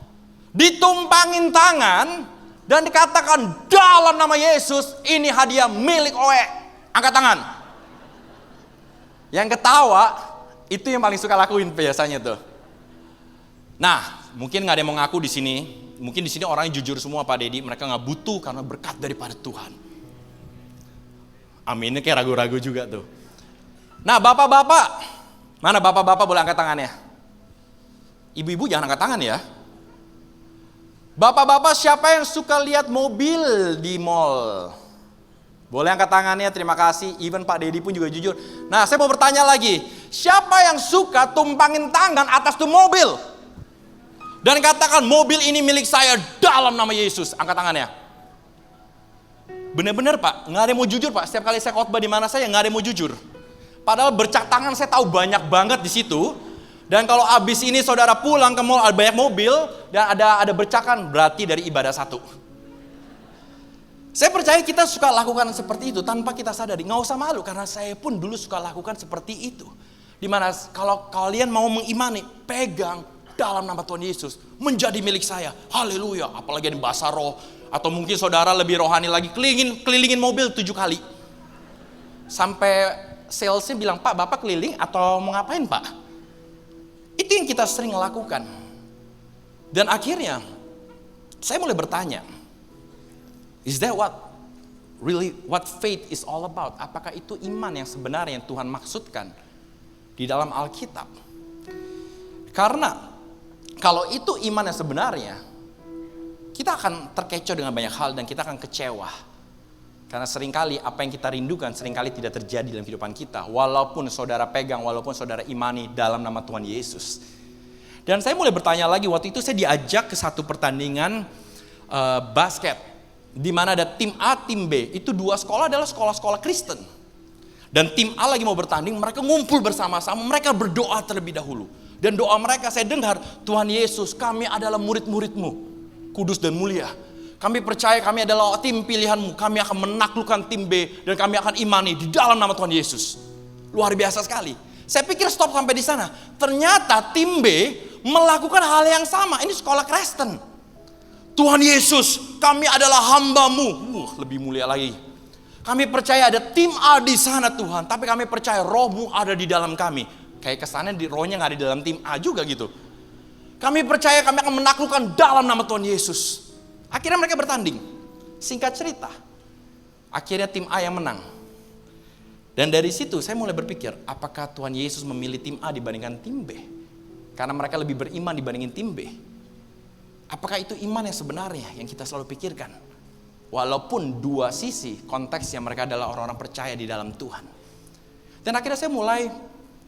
ditumpangin tangan, dan dikatakan dalam nama Yesus, ini hadiah milik Oe. Angkat tangan. Yang ketawa, itu yang paling suka lakuin biasanya tuh. Nah, mungkin nggak ada yang mau ngaku di sini. Mungkin di sini orangnya jujur semua Pak Dedi. Mereka nggak butuh karena berkat daripada Tuhan. Aminnya kayak ragu-ragu juga tuh. Nah, bapak-bapak, Mana bapak-bapak boleh angkat tangannya? Ibu-ibu jangan angkat tangan ya. Bapak-bapak siapa yang suka lihat mobil di mall? Boleh angkat tangannya, terima kasih. Even Pak Dedi pun juga jujur. Nah, saya mau bertanya lagi. Siapa yang suka tumpangin tangan atas tuh mobil? Dan katakan mobil ini milik saya dalam nama Yesus. Angkat tangannya. Benar-benar Pak, nggak ada yang mau jujur Pak. Setiap kali saya khotbah di mana saya nggak ada yang mau jujur. Padahal bercak tangan saya tahu banyak banget di situ. Dan kalau abis ini saudara pulang ke mall ada banyak mobil dan ada bercakan, berarti dari ibadah satu. Saya percaya kita suka lakukan seperti itu tanpa kita sadari. Nggak usah malu karena saya pun dulu suka lakukan seperti itu. Dimana kalau kalian mau mengimani, pegang dalam nama Tuhan Yesus menjadi milik saya. Haleluya. Apalagi ada bahasa roh. Atau mungkin saudara lebih rohani lagi, kelilingin mobil 7 kali. Sampai salesnya bilang, Pak Bapak keliling atau mau ngapain Pak? Itu yang kita sering lakukan. Dan akhirnya saya mulai bertanya, is that what faith is all about? Apakah itu iman yang sebenarnya yang Tuhan maksudkan di dalam Alkitab? Karena kalau itu iman yang sebenarnya, kita akan terkecoh dengan banyak hal dan kita akan kecewa. Karena seringkali apa yang kita rindukan seringkali tidak terjadi dalam kehidupan kita. Walaupun saudara pegang, walaupun saudara imani dalam nama Tuhan Yesus. Dan saya mulai bertanya lagi, waktu itu saya diajak ke satu pertandingan basket. Di mana ada tim A, tim B. Itu dua sekolah adalah sekolah-sekolah Kristen. Dan tim A lagi mau bertanding, mereka ngumpul bersama-sama, mereka berdoa terlebih dahulu. Dan doa mereka saya dengar, Tuhan Yesus kami adalah murid-murid-Mu, kudus dan mulia. Kami percaya kami adalah tim pilihan-Mu. Kami akan menaklukkan tim B. Dan kami akan imani di dalam nama Tuhan Yesus. Luar biasa sekali. Saya pikir stop sampai di sana. Ternyata tim B melakukan hal yang sama. Ini sekolah Kristen. Tuhan Yesus, kami adalah hamba-Mu. Lebih mulia lagi. Kami percaya ada tim A di sana Tuhan. Tapi kami percaya roh-Mu ada di dalam kami. Kayak kesannya rohnya gak ada di dalam tim A juga gitu. Kami percaya kami akan menaklukkan dalam nama Tuhan Yesus. Akhirnya mereka bertanding. Singkat cerita, akhirnya tim A yang menang. Dan dari situ saya mulai berpikir, apakah Tuhan Yesus memilih tim A dibandingkan tim B? Karena mereka lebih beriman dibandingin tim B. Apakah itu iman yang sebenarnya yang kita selalu pikirkan? Walaupun dua sisi konteksnya mereka adalah orang-orang percaya di dalam Tuhan. Dan akhirnya saya mulai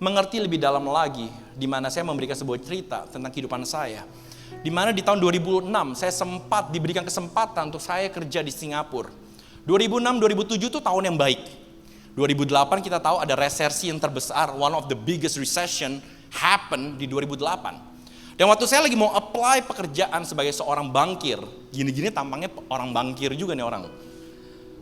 mengerti lebih dalam lagi, di mana saya memberikan sebuah cerita tentang kehidupan saya. Di mana di tahun 2006 saya sempat diberikan kesempatan untuk saya kerja di Singapura. 2006-2007 itu tahun yang baik. 2008 kita tahu ada resesi yang terbesar, one of the biggest recession happen di 2008. Dan waktu saya lagi mau apply pekerjaan sebagai seorang bankir, gini-gini tampangnya orang bankir juga nih orang.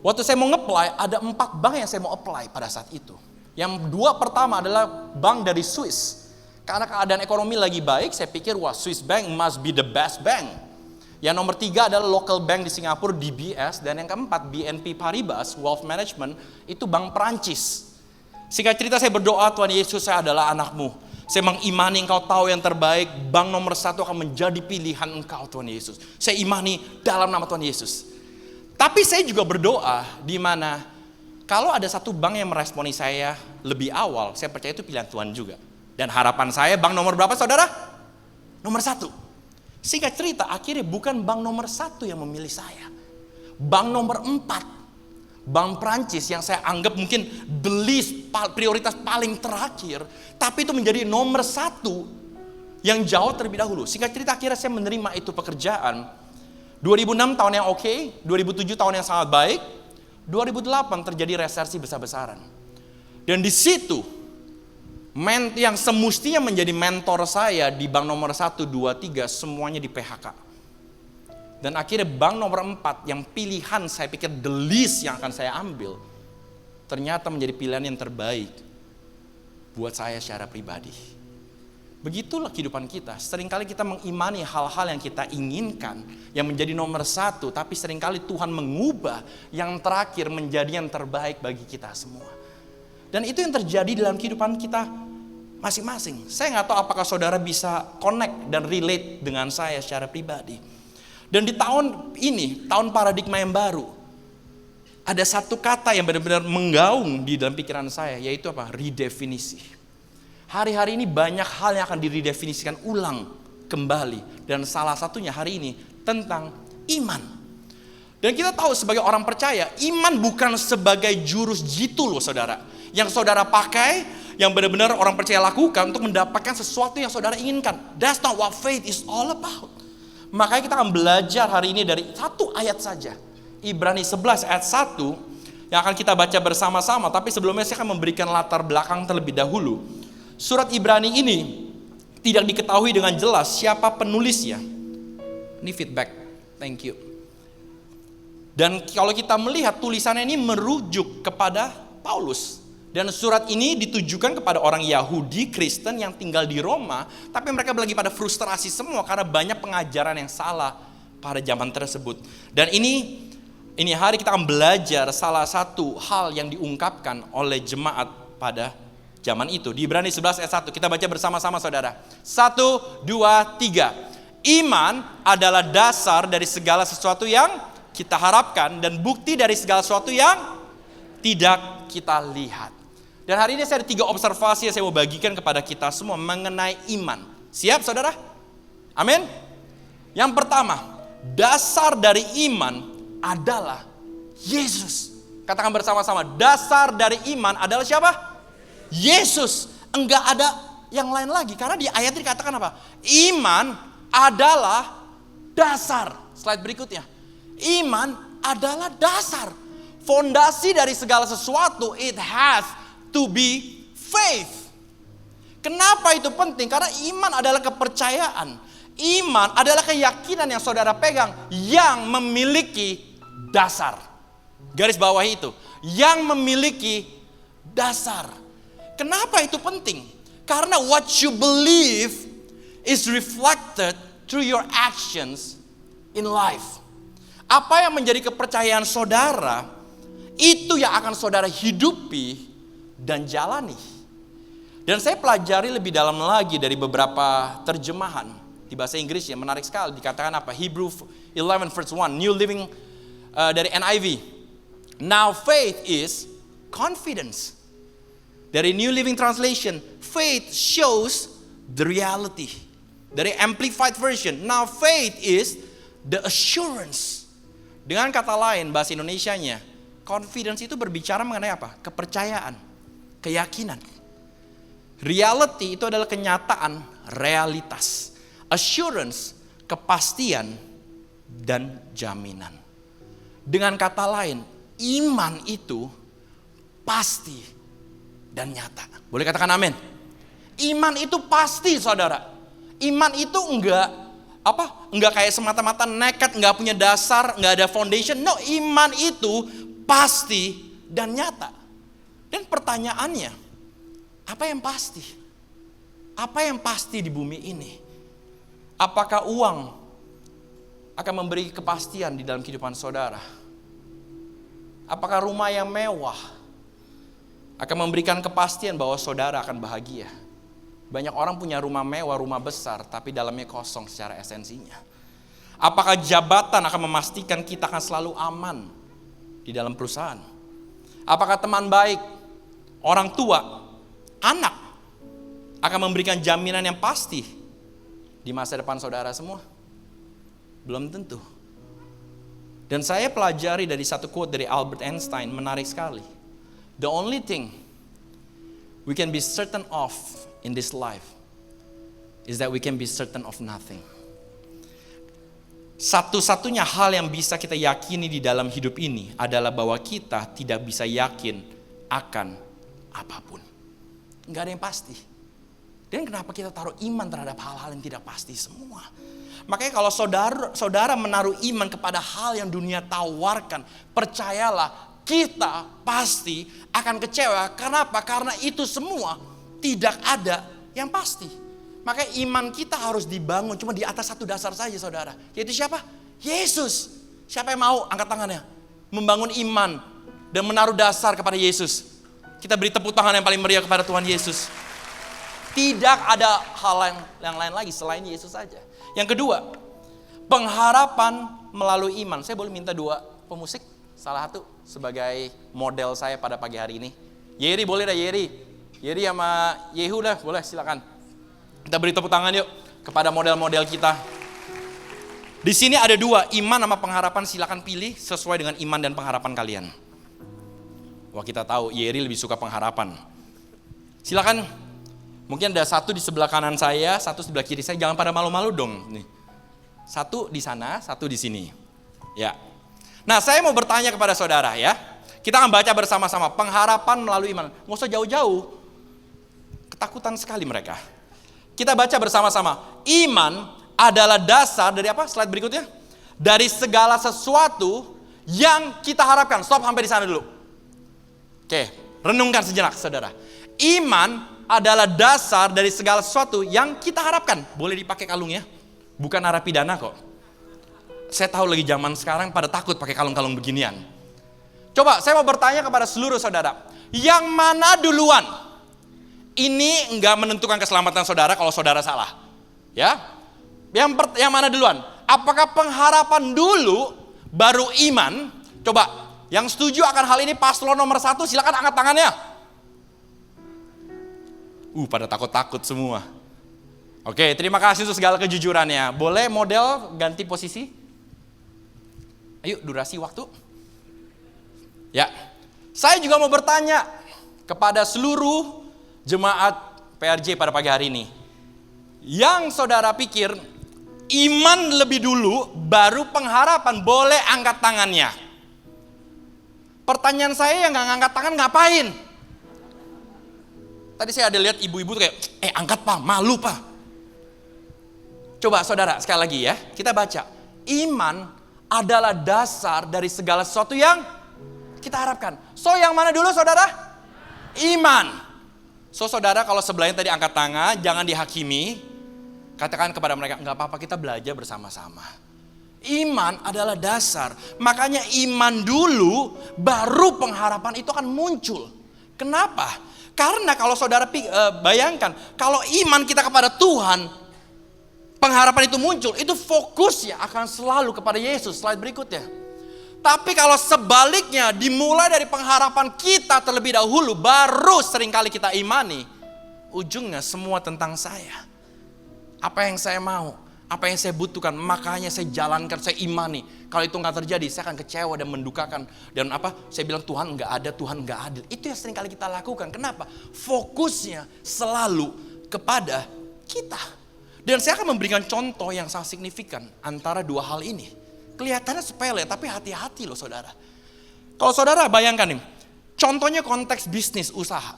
Waktu saya mau nge-apply, ada 4 bank yang saya mau apply pada saat itu. Yang 2 pertama adalah bank dari Swiss. Karena keadaan ekonomi lagi baik, saya pikir wah Swiss Bank must be the best bank. Yang nomor 3 adalah local bank di Singapura, DBS. Dan yang keempat BNP Paribas, Wealth Management, itu bank Perancis. Singkat cerita saya berdoa, Tuhan Yesus saya adalah anak-Mu. Saya mengimani Engkau tahu yang terbaik, bank nomor 1 akan menjadi pilihan Engkau Tuhan Yesus. Saya imani dalam nama Tuhan Yesus. Tapi saya juga berdoa di mana kalau ada satu bank yang meresponi saya lebih awal, saya percaya itu pilihan Tuhan juga. Dan harapan saya bank nomor berapa saudara? Nomor 1. Singkat cerita akhirnya bukan bank nomor 1 yang memilih saya. Bank nomor 4. Bank Prancis yang saya anggap mungkin the list prioritas paling terakhir. Tapi itu menjadi nomor 1 yang jauh terlebih dahulu. Singkat cerita akhirnya saya menerima itu pekerjaan. 2006 tahun yang oke, 2007 tahun yang sangat baik. 2008 terjadi resesi besar-besaran. Dan di situ yang semestinya menjadi mentor saya di bank nomor 1, 2, 3 semuanya di PHK. Dan akhirnya bank nomor 4 yang pilihan saya pikir the least yang akan saya ambil ternyata menjadi pilihan yang terbaik buat saya secara pribadi. Begitulah kehidupan kita. Seringkali kita mengimani hal-hal yang kita inginkan yang menjadi nomor 1, tapi seringkali Tuhan mengubah yang terakhir menjadi yang terbaik bagi kita semua. Dan itu yang terjadi dalam kehidupan kita masing-masing. Saya nggak tahu apakah saudara bisa connect dan relate dengan saya secara pribadi. Dan di tahun ini, tahun paradigma yang baru, ada satu kata yang benar-benar menggaung di dalam pikiran saya, yaitu apa? Redefinisi. Hari-hari ini banyak hal yang akan diredefinisikan ulang kembali. Dan salah satunya hari ini tentang iman. Dan kita tahu sebagai orang percaya, iman bukan sebagai jurus jitu loh saudara. Yang saudara pakai, yang benar-benar orang percaya lakukan untuk mendapatkan sesuatu yang saudara inginkan. That's not what faith is all about. Makanya kita akan belajar hari ini dari satu ayat saja. Ibrani 11 ayat 1 yang akan kita baca bersama-sama. Tapi sebelumnya saya akan memberikan latar belakang terlebih dahulu. Surat Ibrani ini tidak diketahui dengan jelas siapa penulisnya. Ini feedback, thank you. Dan kalau kita melihat tulisannya ini merujuk kepada Paulus. Dan surat ini ditujukan kepada orang Yahudi, Kristen yang tinggal di Roma. Tapi mereka lagi pada frustrasi semua karena banyak pengajaran yang salah pada zaman tersebut. Dan ini hari kita akan belajar salah satu hal yang diungkapkan oleh jemaat pada zaman itu. Di Ibrani 11 ayat 1 kita baca bersama-sama saudara. 1, 2, 3. Iman adalah dasar dari segala sesuatu yang kita harapkan dan bukti dari segala sesuatu yang tidak kita lihat. Dan hari ini saya ada 3 observasi yang saya mau bagikan kepada kita semua mengenai iman. Siap saudara? Amin. Yang pertama, dasar dari iman adalah Yesus. Katakan bersama-sama, dasar dari iman adalah siapa? Yesus. Enggak ada yang lain lagi. Karena di ayat ini dikatakan apa? Iman adalah dasar. Slide berikutnya. Iman adalah dasar. Fondasi dari segala sesuatu, it has to be faith. Kenapa itu penting? Karena iman adalah kepercayaan. Iman adalah keyakinan yang saudara pegang yang memiliki dasar. Garis bawah itu. Yang memiliki dasar. Kenapa itu penting? Karena what you believe is reflected through your actions in life. Apa yang menjadi kepercayaan saudara, itu yang akan saudara hidupi dan jalani. Dan saya pelajari lebih dalam lagi dari beberapa terjemahan. Di bahasa Inggris ya menarik sekali. Dikatakan apa? Hebrew 11 verse 1. New Living dari NIV. Now faith is confidence. Dari New Living Translation, faith shows the reality. Dari Amplified Version, now faith is the assurance. Dengan kata lain, bahasa Indonesianya, confidence itu berbicara mengenai apa? Kepercayaan, keyakinan. Reality itu adalah kenyataan, realitas. Assurance, kepastian, dan jaminan. Dengan kata lain, iman itu pasti dan nyata. Boleh katakan amin? Iman itu pasti saudara. Iman itu enggak kayak semata-mata nekat, enggak punya dasar, enggak ada foundation. No, iman itu pasti dan nyata. Dan pertanyaannya, apa yang pasti? Apa yang pasti di bumi ini? Apakah uang akan memberi kepastian di dalam kehidupan saudara? Apakah rumah yang mewah akan memberikan kepastian bahwa saudara akan bahagia? Banyak orang punya rumah mewah, rumah besar, tapi dalamnya kosong secara esensinya. Apakah jabatan akan memastikan kita akan selalu aman di dalam perusahaan? Apakah teman baik, orang tua, anak akan memberikan jaminan yang pasti di masa depan saudara semua? Belum tentu. Dan saya pelajari dari satu quote dari Albert Einstein, menarik sekali. The only thing we can be certain of in this life is that we can be certain of nothing. Satu-satunya hal yang bisa kita yakini di dalam hidup ini adalah bahwa kita tidak bisa yakin akan apapun. Enggak ada yang pasti. Dan kenapa kita taruh iman terhadap hal-hal yang tidak pasti semua? Makanya kalau saudara menaruh iman kepada hal yang dunia tawarkan, percayalah kita pasti akan kecewa. Kenapa? Karena itu semua tidak ada yang pasti. Maka iman kita harus dibangun cuma di atas satu dasar saja saudara. Yaitu siapa? Yesus. Siapa yang mau angkat tangannya? Membangun iman dan menaruh dasar kepada Yesus. Kita beri tepuk tangan yang paling meriah kepada Tuhan Yesus. Tidak ada hal yang lain lagi selain Yesus saja. Yang kedua, pengharapan melalui iman. Saya boleh minta 2 pemusik? Salah satu sebagai model saya pada pagi hari ini. Yeri boleh dah Yeri. Yeri sama Yehu dah, boleh silakan. Kita beri tepuk tangan yuk kepada model-model kita. Di sini ada dua, iman sama pengharapan. Silakan pilih sesuai dengan iman dan pengharapan kalian. Wah, kita tahu Yeri lebih suka pengharapan. Silakan. Mungkin ada satu di sebelah kanan saya, satu sebelah kiri saya. Jangan pada malu-malu dong. Nih. Satu di sana, satu di sini. Ya. Nah, saya mau bertanya kepada saudara ya. Kita akan baca bersama-sama pengharapan melalui iman. Nggak usah jauh-jauh. Ketakutan sekali mereka. Kita baca bersama-sama. Iman adalah dasar dari apa? Slide berikutnya. Dari segala sesuatu yang kita harapkan. Stop sampai di sana dulu. Oke, renungkan sejenak saudara. Iman adalah dasar dari segala sesuatu yang kita harapkan. Boleh dipakai kalungnya? Bukan narapidana kok. Saya tahu lagi zaman sekarang pada takut pakai kalung-kalung beginian. Coba saya mau bertanya kepada seluruh saudara. Yang mana duluan? Ini enggak menentukan keselamatan saudara kalau saudara salah. Ya? Yang mana duluan? Apakah pengharapan dulu baru iman? Coba, yang setuju akan hal ini paslon nomor 1 silakan angkat tangannya. Pada takut-takut semua. Oke, terima kasih untuk segala kejujurannya. Boleh model ganti posisi? Ayo, durasi waktu. Ya, saya juga mau bertanya kepada seluruh jemaat PRJ pada pagi hari ini. Yang saudara pikir iman lebih dulu, baru pengharapan, boleh angkat tangannya. Pertanyaan saya yang gak ngangkat tangan ngapain? Tadi saya ada lihat ibu-ibu tuh kayak, angkat pak, malu pak. Coba saudara, sekali lagi ya, kita baca. Iman adalah dasar dari segala sesuatu yang kita harapkan. So yang mana dulu saudara? Iman. So saudara kalau sebelahnya tadi angkat tangan, jangan dihakimi. Katakan kepada mereka, enggak apa-apa kita belajar bersama-sama. Iman adalah dasar. Makanya iman dulu, baru pengharapan itu akan muncul. Kenapa? Karena kalau saudara bayangkan, kalau iman kita kepada Tuhan, pengharapan itu muncul, itu fokusnya akan selalu kepada Yesus. Slide berikutnya. Tapi kalau sebaliknya, dimulai dari pengharapan kita terlebih dahulu, baru seringkali kita imani, ujungnya semua tentang saya. Apa yang saya mau, apa yang saya butuhkan, makanya saya jalankan, saya imani. Kalau itu nggak terjadi, saya akan kecewa dan mendukakan. Dan saya bilang Tuhan nggak ada, Tuhan nggak adil. Itu yang sering kali kita lakukan. Kenapa? Fokusnya selalu kepada kita. Dan saya akan memberikan contoh yang sangat signifikan antara dua hal ini. Kelihatannya sepele, tapi hati-hati loh saudara. Kalau saudara bayangkan nih, contohnya konteks bisnis usaha.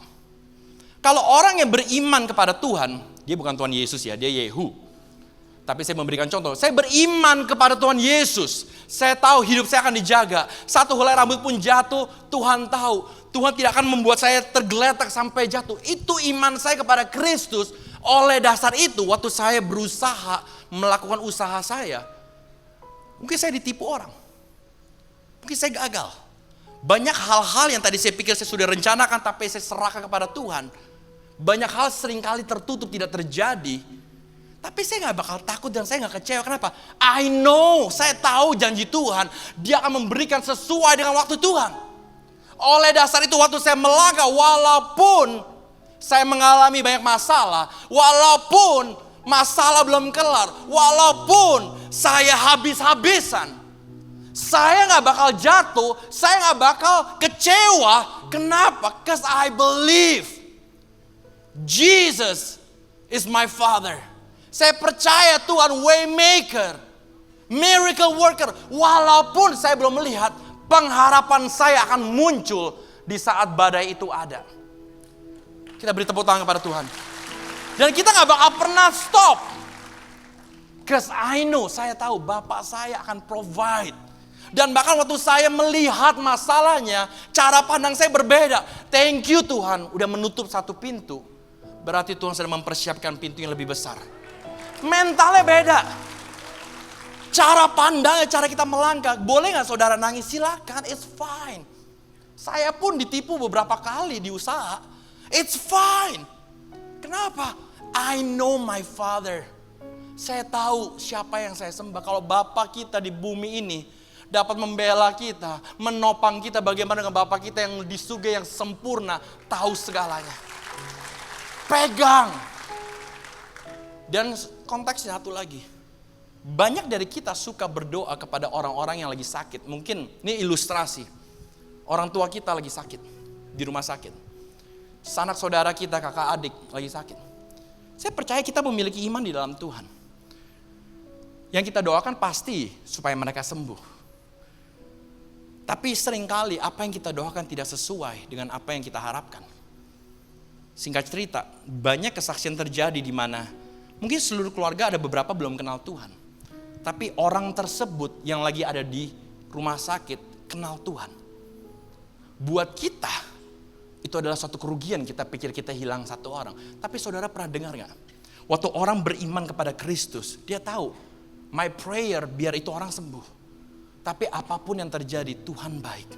Kalau orang yang beriman kepada Tuhan, dia bukan Tuhan Yesus ya, dia Yehu. Tapi saya memberikan contoh, saya beriman kepada Tuhan Yesus. Saya tahu hidup saya akan dijaga. Satu helai rambut pun jatuh, Tuhan tahu. Tuhan tidak akan membuat saya tergeletak sampai jatuh. Itu iman saya kepada Kristus. Oleh dasar itu, waktu saya berusaha melakukan usaha saya, mungkin saya ditipu orang. Mungkin saya gagal. Banyak hal-hal yang tadi saya pikir saya sudah rencanakan, tapi saya serahkan kepada Tuhan. Banyak hal seringkali tertutup, tidak terjadi. Tapi saya gak bakal takut dan saya gak kecewa. Kenapa? I know, saya tahu janji Tuhan. Dia akan memberikan sesuai dengan waktu Tuhan. Oleh dasar itu waktu saya melangkah, walaupun saya mengalami banyak masalah, walaupun masalah belum kelar, walaupun saya habis-habisan, saya gak bakal jatuh, saya gak bakal kecewa. Kenapa? Because I believe Jesus is my Father. Saya percaya Tuhan waymaker, miracle worker. Walaupun saya belum melihat, pengharapan saya akan muncul di saat badai itu ada. Kita beri tepuk tangan kepada Tuhan. Dan kita gak bakal pernah stop. Because I know, saya tahu Bapak saya akan provide. Dan bahkan waktu saya melihat masalahnya, cara pandang saya berbeda. Thank you Tuhan, udah menutup satu pintu. Berarti Tuhan sedang mempersiapkan pintu yang lebih besar. Mentalnya beda. Cara pandangnya, cara kita melangkah. Boleh gak saudara nangis? Silakan, it's fine. Saya pun ditipu beberapa kali di usaha. It's fine. Kenapa? I know my Father. Saya tahu siapa yang saya sembah. Kalau Bapak kita di bumi ini dapat membela kita, menopang kita, bagaimana dengan Bapak kita yang di surga yang sempurna, tahu segalanya. Pegang. Dan konteksnya satu lagi. Banyak dari kita suka berdoa kepada orang-orang yang lagi sakit. Mungkin ini ilustrasi. Orang tua kita lagi sakit di rumah sakit. Sanak saudara kita, kakak adik lagi sakit. Saya percaya kita memiliki iman di dalam Tuhan. Yang kita doakan pasti supaya mereka sembuh. Tapi seringkali apa yang kita doakan tidak sesuai dengan apa yang kita harapkan. Singkat cerita, banyak kesaksian terjadi di mana mungkin seluruh keluarga ada beberapa belum kenal Tuhan. Tapi orang tersebut yang lagi ada di rumah sakit kenal Tuhan. Buat kita, itu adalah suatu kerugian kita pikir kita hilang satu orang. Tapi saudara pernah dengar gak? Waktu orang beriman kepada Kristus, dia tahu, my prayer biar itu orang sembuh. Tapi apapun yang terjadi, Tuhan baik.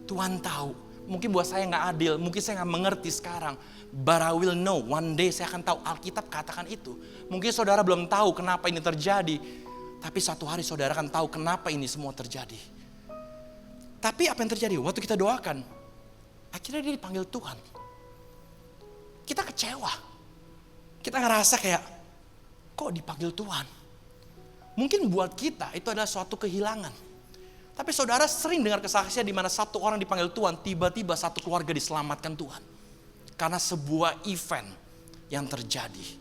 Tuhan tahu, mungkin buat saya gak adil, mungkin saya gak mengerti sekarang. But I will know, one day saya akan tahu Alkitab katakan itu. Mungkin saudara belum tahu kenapa ini terjadi. Tapi satu hari saudara akan tahu kenapa ini semua terjadi. Tapi apa yang terjadi? Waktu kita doakan, akhirnya dia dipanggil Tuhan. Kita kecewa. Kita ngerasa kayak, kok dipanggil Tuhan? Mungkin buat kita itu adalah suatu kehilangan. Tapi saudara sering dengar kesaksian di mana satu orang dipanggil Tuhan, tiba-tiba satu keluarga diselamatkan Tuhan. Karena sebuah event yang terjadi.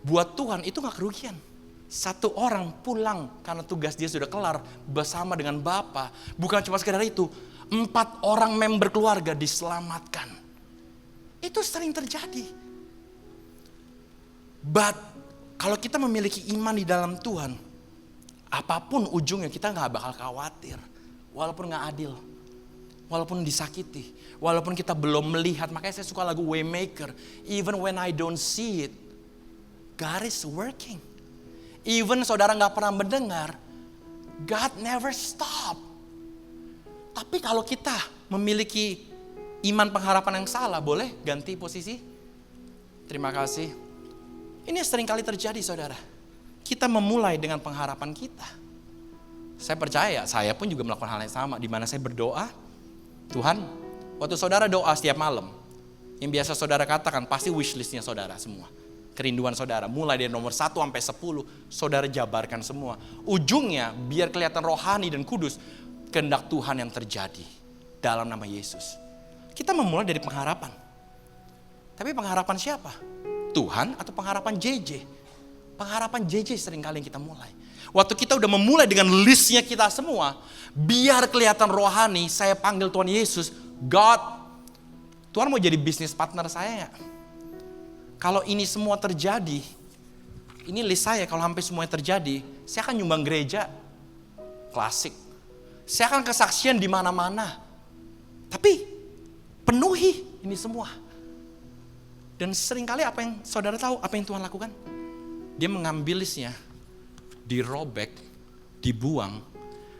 Buat Tuhan itu gak kerugian. Satu orang pulang karena tugas dia sudah kelar bersama dengan Bapa. Bukan cuma sekedar itu, 4 orang member keluarga diselamatkan. Itu sering terjadi. But kalau kita memiliki iman di dalam Tuhan, apapun ujungnya kita gak bakal khawatir. Walaupun gak adil, walaupun disakiti, walaupun kita belum melihat. Makanya saya suka lagu Waymaker. Even when I don't see it, God is working. Even saudara gak pernah mendengar, God never stop. Tapi kalau kita memiliki iman pengharapan yang salah, boleh ganti posisi? Terima kasih. Ini sering kali terjadi saudara. Kita memulai dengan pengharapan kita. Saya percaya, saya pun juga melakukan hal yang sama. Di mana saya berdoa, Tuhan, waktu saudara doa setiap malam, yang biasa saudara katakan pasti wishlistnya saudara semua. Kerinduan saudara, mulai dari nomor 1 sampai 10, saudara jabarkan semua. Ujungnya, biar kelihatan rohani dan kudus, kehendak Tuhan yang terjadi dalam nama Yesus. Kita memulai dari pengharapan. Tapi pengharapan siapa? Tuhan atau pengharapan JJ? Pengharapan JJ seringkali yang kita mulai. Waktu kita udah memulai dengan listnya kita semua, biar kelihatan rohani, saya panggil Tuhan Yesus, God, Tuhan mau jadi bisnis partner saya gak? Kalau ini semua terjadi, ini list saya, kalau hampir semuanya terjadi, saya akan nyumbang gereja, klasik. Saya akan kesaksian di mana-mana. Tapi penuhi ini semua. Dan seringkali apa yang saudara tahu, apa yang Tuhan lakukan? Dia mengambil listnya, dirobek, dibuang,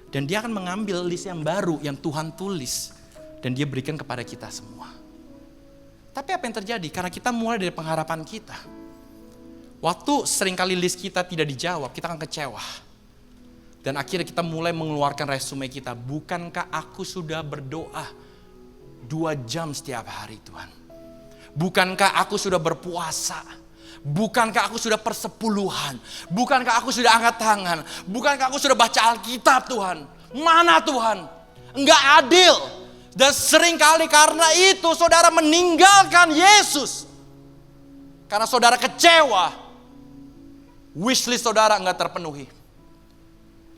dan dia akan mengambil list yang baru yang Tuhan tulis, dan dia berikan kepada kita semua. Tapi apa yang terjadi? Karena kita mulai dari pengharapan kita. Waktu seringkali list kita tidak dijawab, kita akan kecewa. Dan akhirnya kita mulai mengeluarkan resume kita. Bukankah aku sudah berdoa 2 jam setiap hari Tuhan? Bukankah aku sudah berpuasa? Bukankah aku sudah persepuluhan? Bukankah aku sudah angkat tangan? Bukankah aku sudah baca Alkitab Tuhan? Mana Tuhan? Enggak adil. Dan seringkali karena itu saudara meninggalkan Yesus. Karena saudara kecewa. Wishlist saudara enggak terpenuhi.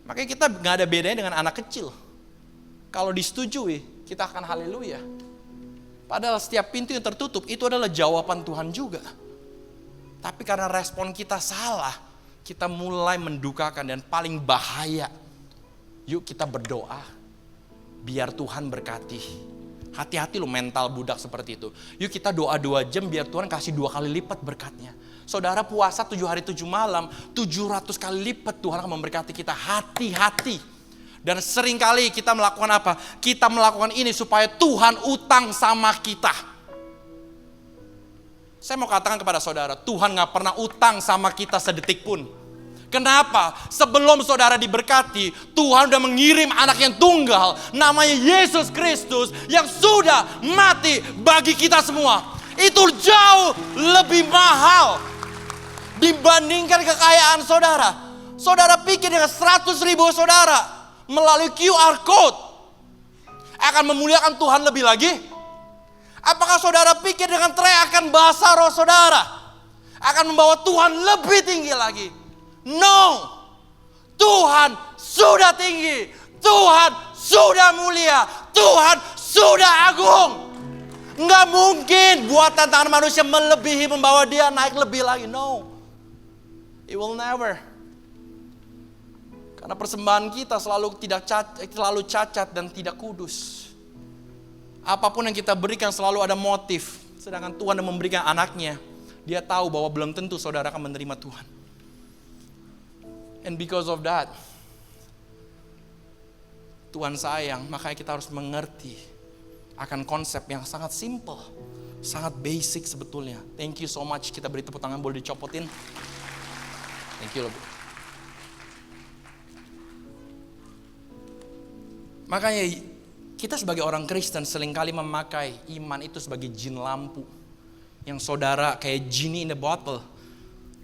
Makanya kita enggak ada bedanya dengan anak kecil. Kalau disetujui, kita akan haleluya. Padahal setiap pintu yang tertutup itu adalah jawaban Tuhan juga. Tapi karena respon kita salah, kita mulai mendukakan dan paling bahaya. Yuk kita berdoa. Biar Tuhan berkati. Hati-hati lo mental budak seperti itu. Yuk kita doa 2 jam biar Tuhan kasih 2 kali lipat berkatnya. Saudara puasa 7 hari 7 malam, 700 kali lipat Tuhan akan memberkati kita. Hati-hati. Dan seringkali kita melakukan apa? Kita melakukan ini supaya Tuhan utang sama kita. Saya mau katakan kepada saudara, Tuhan gak pernah utang sama kita sedetik pun. Kenapa? Sebelum saudara diberkati, Tuhan sudah mengirim anak yang tunggal, namanya Yesus Kristus, yang sudah mati bagi kita semua. itu jauh lebih mahal dibandingkan kekayaan saudara. Saudara pikir dengan 100.000 saudara melalui QR code akan memuliakan Tuhan lebih lagi? Apakah saudara pikir dengan teriakan bahasa roh saudara akan membawa Tuhan lebih tinggi lagi? No. Tuhan sudah tinggi. Tuhan sudah mulia. Tuhan sudah agung. Nggak mungkin buatan tangan manusia melebihi membawa dia naik lebih lagi. No. It will never. Karena persembahan kita selalu cacat dan tidak kudus. Apapun yang kita berikan selalu ada motif. Sedangkan Tuhan yang memberikan anaknya, dia tahu bahwa belum tentu saudara akan menerima Tuhan. And because of that, Tuhan sayang, makanya kita harus mengerti akan konsep yang sangat simple, sangat basic sebetulnya. Thank you so much, kita beri tepuk tangan, boleh dicopotin. Thank you. Makanya kita sebagai orang Kristen seringkali memakai iman itu sebagai jin lampu. Yang saudara kayak genie in the bottle.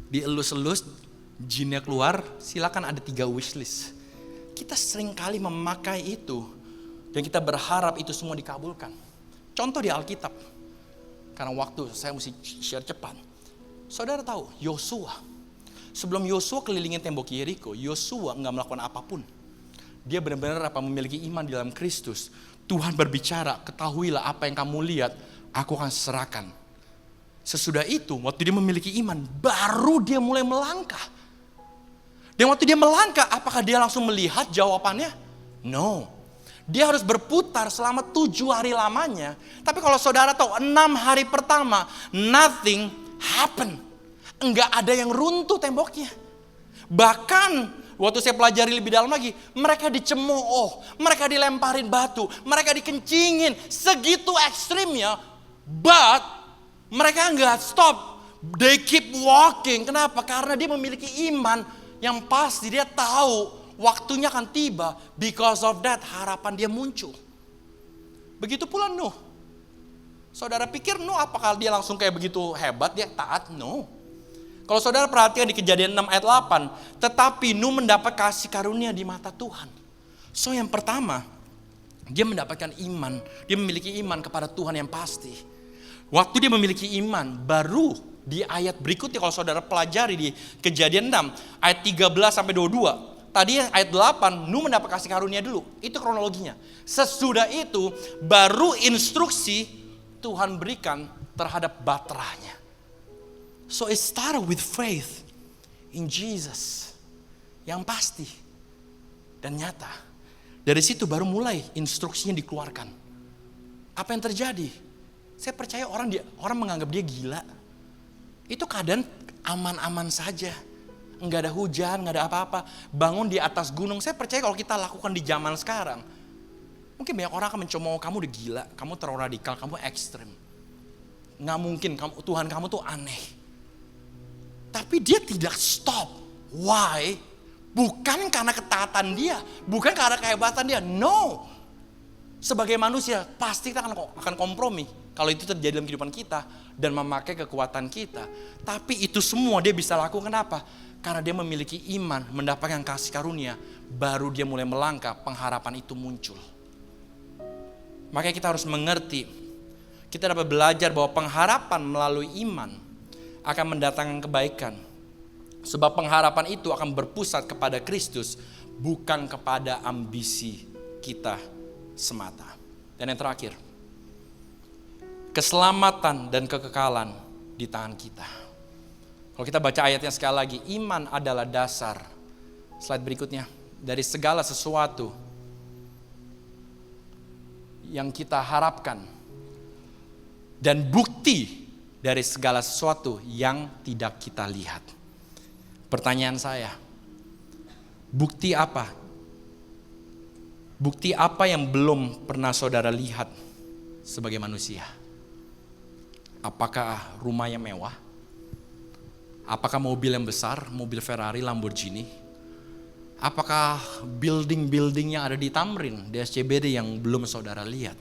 Dielus-elus, jinnya keluar, silakan ada 3 wishlist. Kita seringkali memakai itu dan kita berharap itu semua dikabulkan. Contoh di Alkitab. Karena waktu saya mesti share cepat. Saudara tahu, Yosua. Sebelum Yosua kelilingin tembok Yeriko, Yosua enggak melakukan apapun. Dia benar-benar memiliki iman di dalam Kristus. Tuhan berbicara, ketahuilah apa yang kamu lihat, aku akan serahkan. Sesudah itu, waktu dia memiliki iman, baru dia mulai melangkah. Dan waktu dia melangkah, apakah dia langsung melihat jawabannya? No. Dia harus berputar selama 7 hari lamanya. Tapi kalau saudara tahu, 6 hari pertama, nothing happen. Enggak ada yang runtuh temboknya. Bahkan, waktu saya pelajari lebih dalam lagi, mereka dicemooh, mereka dilemparin batu, mereka dikencingin, segitu ekstrimnya. But, mereka enggak stop. They keep walking. Kenapa? Karena dia memiliki iman yang pasti, dia tahu waktunya akan tiba. Because of that, harapan dia muncul. Begitu pula Nuh. Saudara pikir Nuh apakah dia langsung kayak begitu hebat, dia taat? No. Kalau saudara perhatikan di Kejadian 6 ayat 8, tetapi Nuh mendapat kasih karunia di mata Tuhan. So yang pertama, dia mendapatkan iman, dia memiliki iman kepada Tuhan yang pasti. Waktu dia memiliki iman, baru di ayat berikutnya kalau saudara pelajari di Kejadian 6 ayat 13 sampai 22. Tadi ayat 8 Nuh mendapat kasih karunia dulu. Itu kronologinya. Sesudah itu baru instruksi Tuhan berikan terhadap baterainya. So it started with faith in Jesus yang pasti dan nyata. Dari situ baru mulai instruksinya dikeluarkan. Apa yang terjadi? Saya percaya orang menganggap dia gila. Itu keadaan aman-aman saja. Enggak ada hujan, enggak ada apa-apa. Bangun di atas gunung. Saya percaya kalau kita lakukan di zaman sekarang, mungkin banyak orang akan mencemooh kamu udah gila, kamu terlalu radikal, kamu ekstrem. Nggak mungkin, Tuhan kamu tuh aneh. Tapi dia tidak stop. Why? Bukan karena ketaatan dia, bukan karena kehebatan dia. No. Sebagai manusia pasti kita akan kompromi kalau itu terjadi dalam kehidupan kita dan memakai kekuatan kita. Tapi itu semua dia bisa lakukan. Kenapa? Karena dia memiliki iman, mendapatkan kasih karunia, baru dia mulai melangkah, pengharapan itu muncul. Makanya kita harus mengerti, kita dapat belajar bahwa pengharapan melalui iman akan mendatangkan kebaikan. Sebab pengharapan itu akan berpusat kepada Kristus, bukan kepada ambisi kita semata. Dan yang terakhir, keselamatan dan kekekalan di tangan kita. Kalau kita baca ayatnya sekali lagi, iman adalah dasar. Slide berikutnya, dari segala sesuatu yang kita harapkan dan bukti dari segala sesuatu yang tidak kita lihat. Pertanyaan saya, bukti apa? Bukti apa yang belum pernah saudara lihat sebagai manusia? Apakah rumah yang mewah? Apakah mobil yang besar, mobil Ferrari, Lamborghini? Apakah building-building yang ada di Tamrin, di SCBD yang belum saudara lihat?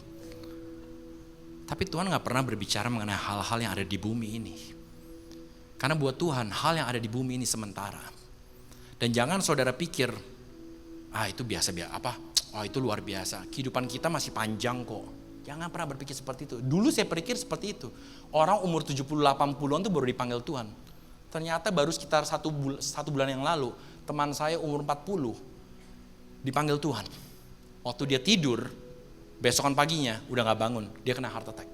Tapi Tuhan gak pernah berbicara mengenai hal-hal yang ada di bumi ini. Karena buat Tuhan hal yang ada di bumi ini sementara. Dan jangan saudara pikir, itu biasa-biasa apa? Itu luar biasa. Kehidupan kita masih panjang kok. Jangan pernah berpikir seperti itu. Dulu saya berpikir seperti itu. Orang umur 70-80an tuh baru dipanggil Tuhan. Ternyata baru sekitar satu bulan yang lalu, teman saya umur 40 dipanggil Tuhan. Waktu dia tidur, besokan paginya udah gak bangun, dia kena heart attack.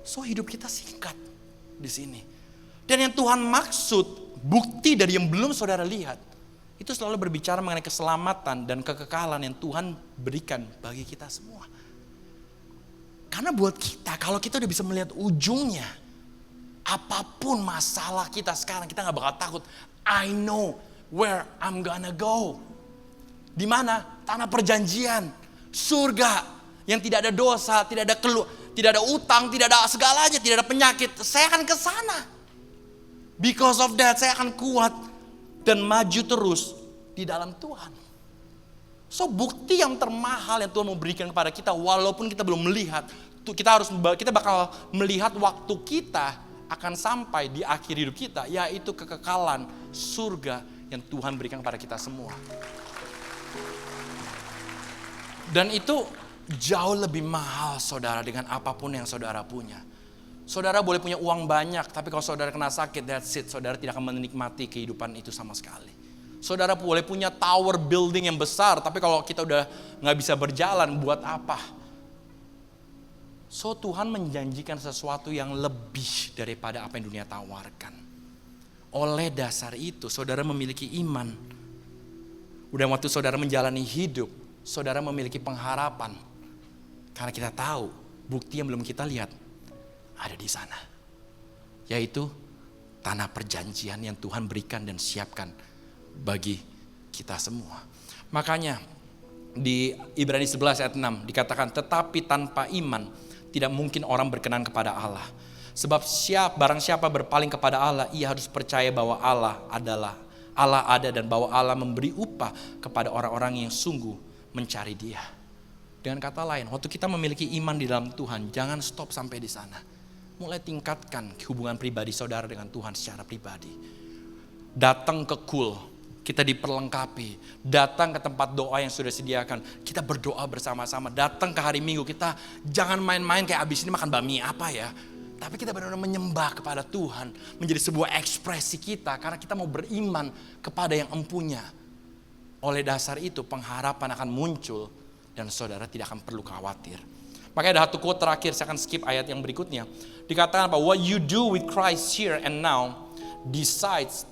So hidup kita singkat di sini. Dan yang Tuhan maksud, bukti dari yang belum saudara lihat, itu selalu berbicara mengenai keselamatan dan kekekalan yang Tuhan berikan bagi kita semua. Karena buat kita, kalau kita udah bisa melihat ujungnya, apapun masalah kita sekarang, kita gak bakal takut. I know where I'm gonna go. Di mana? Tanah perjanjian, surga yang tidak ada dosa, tidak ada tidak ada utang, tidak ada segalanya, tidak ada penyakit. Saya akan ke sana. Because of that, saya akan kuat dan maju terus di dalam Tuhan. So bukti yang termahal yang Tuhan mau berikan kepada kita, walaupun kita belum melihat, kita bakal melihat waktu kita akan sampai di akhir hidup kita, yaitu kekekalan surga yang Tuhan berikan kepada kita semua. Dan itu jauh lebih mahal saudara dengan apapun yang saudara punya. Saudara boleh punya uang banyak, tapi kalau saudara kena sakit, that's it. Saudara tidak akan menikmati kehidupan itu sama sekali. Saudara boleh punya tower building yang besar, tapi kalau kita udah gak bisa berjalan, buat apa? So Tuhan menjanjikan sesuatu yang lebih daripada apa yang dunia tawarkan. Oleh dasar itu, saudara memiliki iman. Udah waktu saudara menjalani hidup, saudara memiliki pengharapan. Karena kita tahu, bukti yang belum kita lihat ada di sana. Yaitu tanah perjanjian yang Tuhan berikan dan siapkan bagi kita semua. Makanya di Ibrani 11 ayat 6 dikatakan, tetapi tanpa iman tidak mungkin orang berkenan kepada Allah. Sebab barang siapa berpaling kepada Allah, ia harus percaya bahwa Allah ada dan bahwa Allah memberi upah kepada orang-orang yang sungguh mencari Dia. Dengan kata lain, waktu kita memiliki iman di dalam Tuhan, jangan stop sampai di sana. Mulai tingkatkan hubungan pribadi saudara dengan Tuhan secara pribadi. Datang ke cool, kita diperlengkapi. Datang ke tempat doa yang sudah disediakan, kita berdoa bersama-sama. Datang ke hari Minggu, kita jangan main-main kayak abis ini makan bakmi apa ya. Tapi kita benar-benar menyembah kepada Tuhan, menjadi sebuah ekspresi kita karena kita mau beriman kepada yang empunya. Oleh dasar itu pengharapan akan muncul dan saudara tidak akan perlu khawatir. Makanya ada satu quote terakhir, saya akan skip ayat yang berikutnya. Dikatakan apa? What you do with Christ here and now decides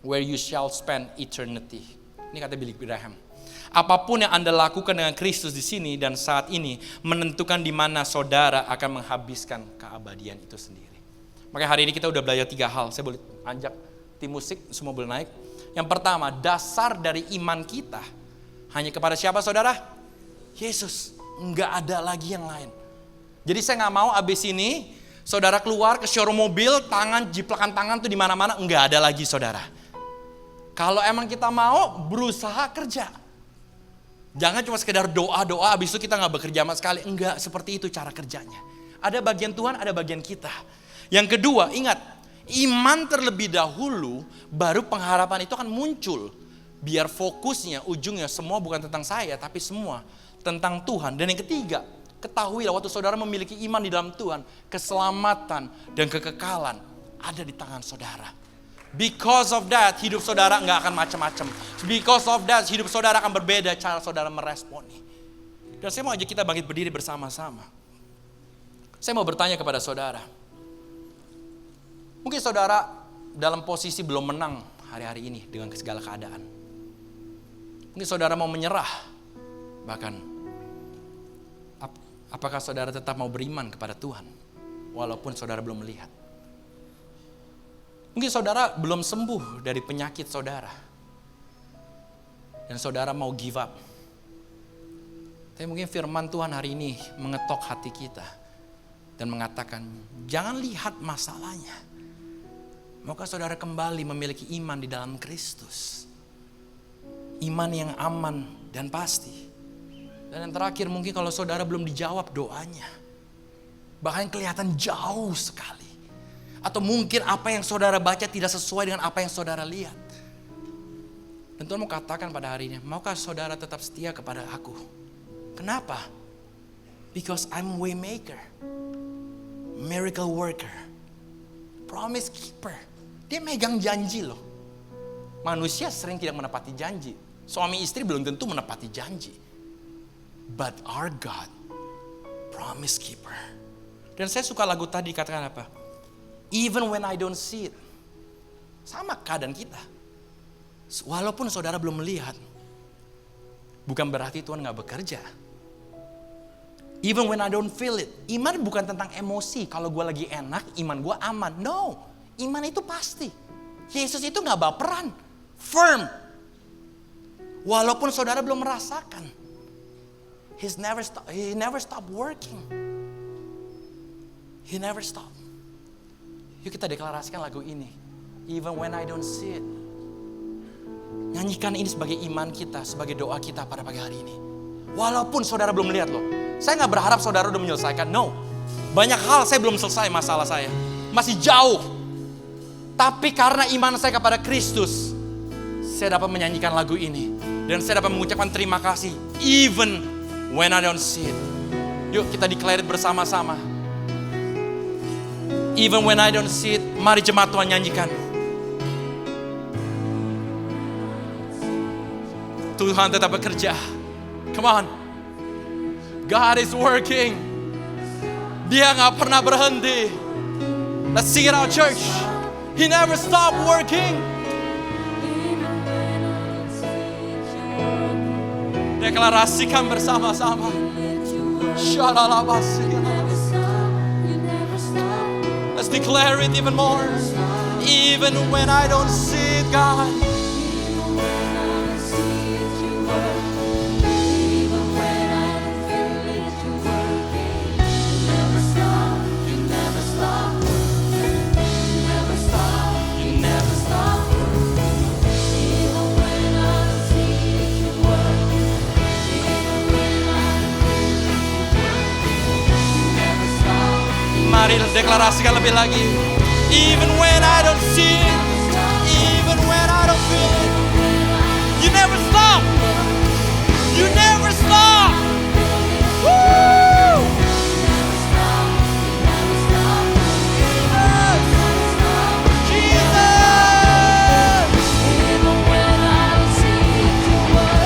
where you shall spend eternity. Ini kata Billy Graham. Apapun yang Anda lakukan dengan Kristus di sini dan saat ini menentukan di mana saudara akan menghabiskan keabadian itu sendiri. Makanya hari ini kita udah belajar 3 hal. Saya boleh ajak tim musik, semua boleh naik. Yang pertama, dasar dari iman kita hanya kepada siapa saudara? Yesus. Enggak ada lagi yang lain. Jadi saya gak mau abis ini saudara keluar ke showroom mobil, jiplakan tangan tuh di mana-mana, enggak ada lagi saudara. Kalau emang kita mau berusaha kerja. Jangan cuma sekedar doa-doa, habis itu kita gak bekerja sama sekali. Enggak, seperti itu cara kerjanya. Ada bagian Tuhan, ada bagian kita. Yang kedua, ingat, iman terlebih dahulu, baru pengharapan itu akan muncul. Biar fokusnya, ujungnya semua bukan tentang saya, tapi semua tentang Tuhan. Dan yang ketiga, ketahuilah waktu saudara memiliki iman di dalam Tuhan, keselamatan dan kekekalan ada di tangan saudara. Because of that, hidup saudara nggak akan macam-macam. Because of that, hidup saudara akan berbeda cara saudara meresponi. Dan saya mau ajak kita bangkit berdiri bersama-sama. Saya mau bertanya kepada saudara. Mungkin saudara dalam posisi belum menang hari-hari ini dengan segala keadaan. Mungkin saudara mau menyerah. Bahkan, apakah saudara tetap mau beriman kepada Tuhan? Walaupun saudara belum melihat. Mungkin saudara belum sembuh dari penyakit saudara. Dan saudara mau give up. Tapi mungkin firman Tuhan hari ini mengetok hati kita. Dan mengatakan, jangan lihat masalahnya. Maukah saudara kembali memiliki iman di dalam Kristus. Iman yang aman dan pasti. Dan yang terakhir mungkin kalau saudara belum dijawab doanya. bahkan kelihatan jauh sekali. Atau mungkin apa yang saudara baca tidak sesuai dengan apa yang saudara lihat. Dan Tuhan mau katakan pada hari ini, maukah saudara tetap setia kepada aku? Kenapa? Because I'm way maker, miracle worker, promise keeper. Dia megang janji loh. Manusia sering tidak menepati janji. Suami istri belum tentu menepati janji. But our God, promise keeper. Dan saya suka lagu tadi dikatakan apa? Even when I don't see it. Sama keadaan kita. Walaupun saudara belum melihat, bukan berarti Tuhan gak bekerja. Even when I don't feel it. Iman bukan tentang emosi. Kalau gue lagi enak, iman gue aman. No, iman itu pasti. Yesus itu gak baperan. Firm. Walaupun saudara belum merasakan. He never stop working. He never stop. Yuk kita deklarasikan lagu ini. Even when I don't see it. Nyanyikan ini sebagai iman kita, sebagai doa kita pada pagi hari ini. Walaupun saudara belum melihat loh. Saya gak berharap saudara udah menyelesaikan. No. Banyak hal saya belum selesai masalah saya. Masih jauh. Tapi karena iman saya kepada Kristus, saya dapat menyanyikan lagu ini. Dan saya dapat mengucapkan terima kasih. Even when I don't see it. Yuk kita declare it bersama-sama. Even when I don't see it. Mari jemaat Tuhan nyanyikan. Tuhan tetap bekerja. Come on. God is working. Dia gak pernah berhenti. Let's sing it out, church. He never stopped working. Deklarasikan bersama-sama. Let's declare it even more. Even when I don't see it, God. Mari deklarasikan lebih lagi. Even when I don't see it, even when I don't feel it, you never stop. You never stop. Woo! Jesus. Even when I don't see it, you work.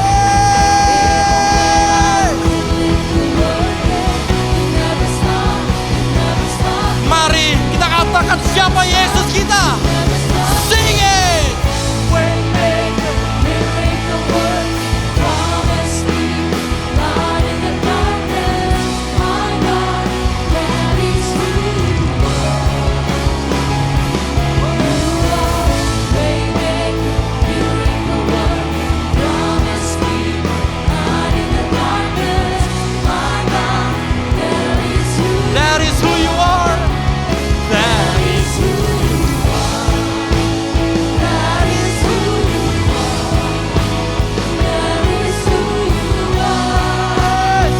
Mari kita katakan siapa Yesus kita. Sing it. Waymaker, miracle worker, promise keeper, light in the darkness. My God, that is who you are. Waymaker, miracle worker, promise keeper, light in the darkness. My God, that is who you are. That is who you are. That is who you are. That is who you are.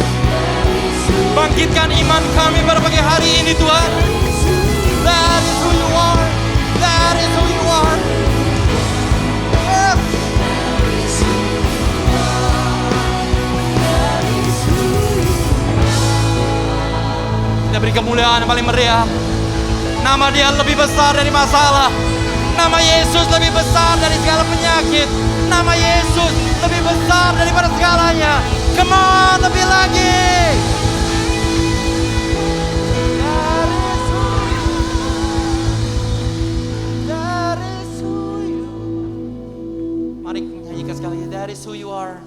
Bangkitkan iman kami pada pagi hari ini, Tuhan. That is who you are. That is who you are. Yes. That is who you are. That is who you are. Kita beri kemuliaan yang paling meriah. Nama dia lebih besar dari masalah. Nama Yesus lebih besar dari segala penyakit. Nama Yesus lebih besar daripada segalanya. Come on, lebih lagi. That is who you are. Mari nyanyikan sekali. That is who you are.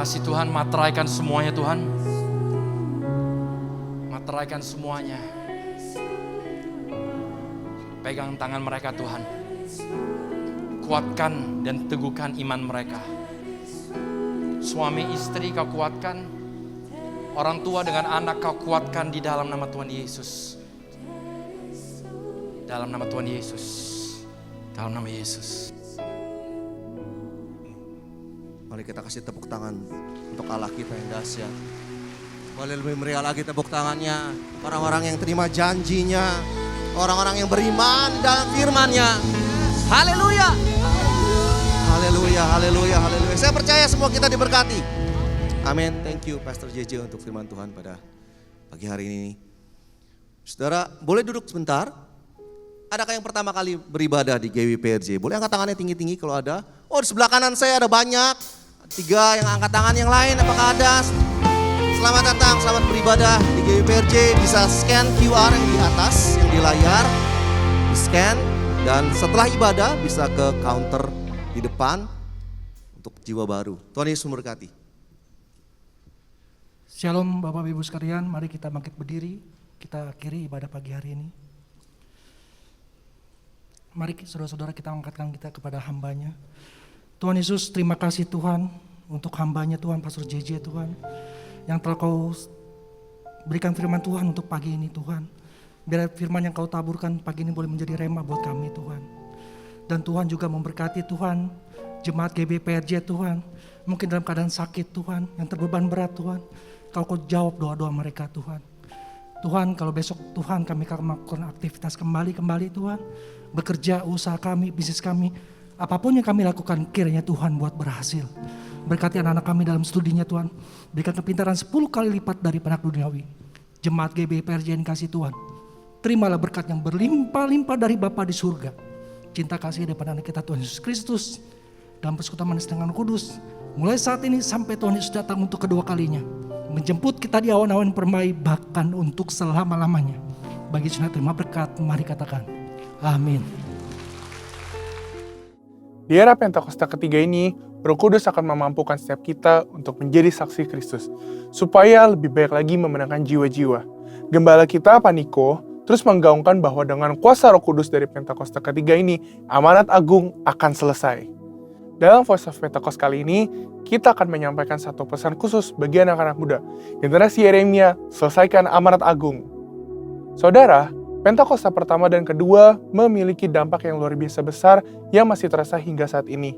Kasih Tuhan, materaikan semuanya Tuhan. Materaikan semuanya. Pegang tangan mereka Tuhan. Kuatkan dan teguhkan iman mereka. Suami istri kau kuatkan. Orang tua dengan anak kau kuatkan di dalam nama Tuhan Yesus. Dalam nama Tuhan Yesus. Dalam nama Yesus. Mari kita kasih tepuk tangan untuk Allah kita yang dahsyat. Boleh lebih meriah lagi tepuk tangannya. Orang-orang yang terima janjinya. Orang-orang yang beriman dalam firman-Nya. Haleluya. Haleluya, haleluya, haleluya. Saya percaya semua kita diberkati. Amin. Thank you Pastor JJ untuk firman Tuhan pada pagi hari ini. Saudara, boleh duduk sebentar? Adakah yang pertama kali beribadah di GWPRJ? Boleh angkat tangannya tinggi-tinggi kalau ada. Oh, di sebelah kanan saya ada banyak. 3 yang angkat tangan, yang lain apakah ada? Selamat datang, selamat beribadah di GWPRJ. Bisa scan QR yang di atas, yang di layar. Di scan dan setelah ibadah bisa ke counter di depan untuk jiwa baru. Tuhan Yesus memberkati. Shalom Bapak Ibu sekalian, mari kita bangkit berdiri, kita akhiri ibadah pagi hari ini. Mari saudara-saudara kita angkatkan kita kepada hamba-Nya. Tuhan Yesus, terima kasih Tuhan untuk hamba-Nya Tuhan, Pastor JJ Tuhan, yang telah Kau berikan firman Tuhan untuk pagi ini Tuhan. Biar firman yang Kau taburkan pagi ini boleh menjadi rema buat kami Tuhan. Dan Tuhan juga memberkati Tuhan, jemaat GBPRJ Tuhan, mungkin dalam keadaan sakit Tuhan, yang terbeban berat Tuhan, Kau jawab doa-doa mereka Tuhan. Tuhan, kalau besok Tuhan kami akan melakukan aktivitas kembali Tuhan, bekerja, usaha kami, bisnis kami, apapun yang kami lakukan kiranya Tuhan buat berhasil. Berkati anak-anak kami dalam studinya Tuhan, berikan kepintaran 10 kali lipat dari penak duniawi. Jemaat GBPRJ yang kasih Tuhan, terimalah berkat yang berlimpah-limpah dari Bapa di surga. Cinta kasih daripada anak kita Tuhan Yesus Kristus dalam persekutuan dengan Roh Kudus, mulai saat ini sampai Tuhan Yesus datang untuk kedua kalinya, menjemput kita di awan-awan permai, bahkan untuk selama-lamanya. Bagi sunat terima berkat, mari katakan amin. Di era Pentakosta ketiga ini, Roh Kudus akan memampukan setiap kita untuk menjadi saksi Kristus, supaya lebih baik lagi memenangkan jiwa-jiwa. Gembala kita, Paniko, terus menggaungkan bahwa dengan kuasa Roh Kudus dari Pentakosta ketiga ini, amanat agung akan selesai. Dalam Voice of Pentecost kali ini, kita akan menyampaikan satu pesan khusus bagi anak-anak muda. Generasi Yeremia, selesaikan amanat agung. Saudara, Pentakosta pertama dan kedua memiliki dampak yang luar biasa besar yang masih terasa hingga saat ini.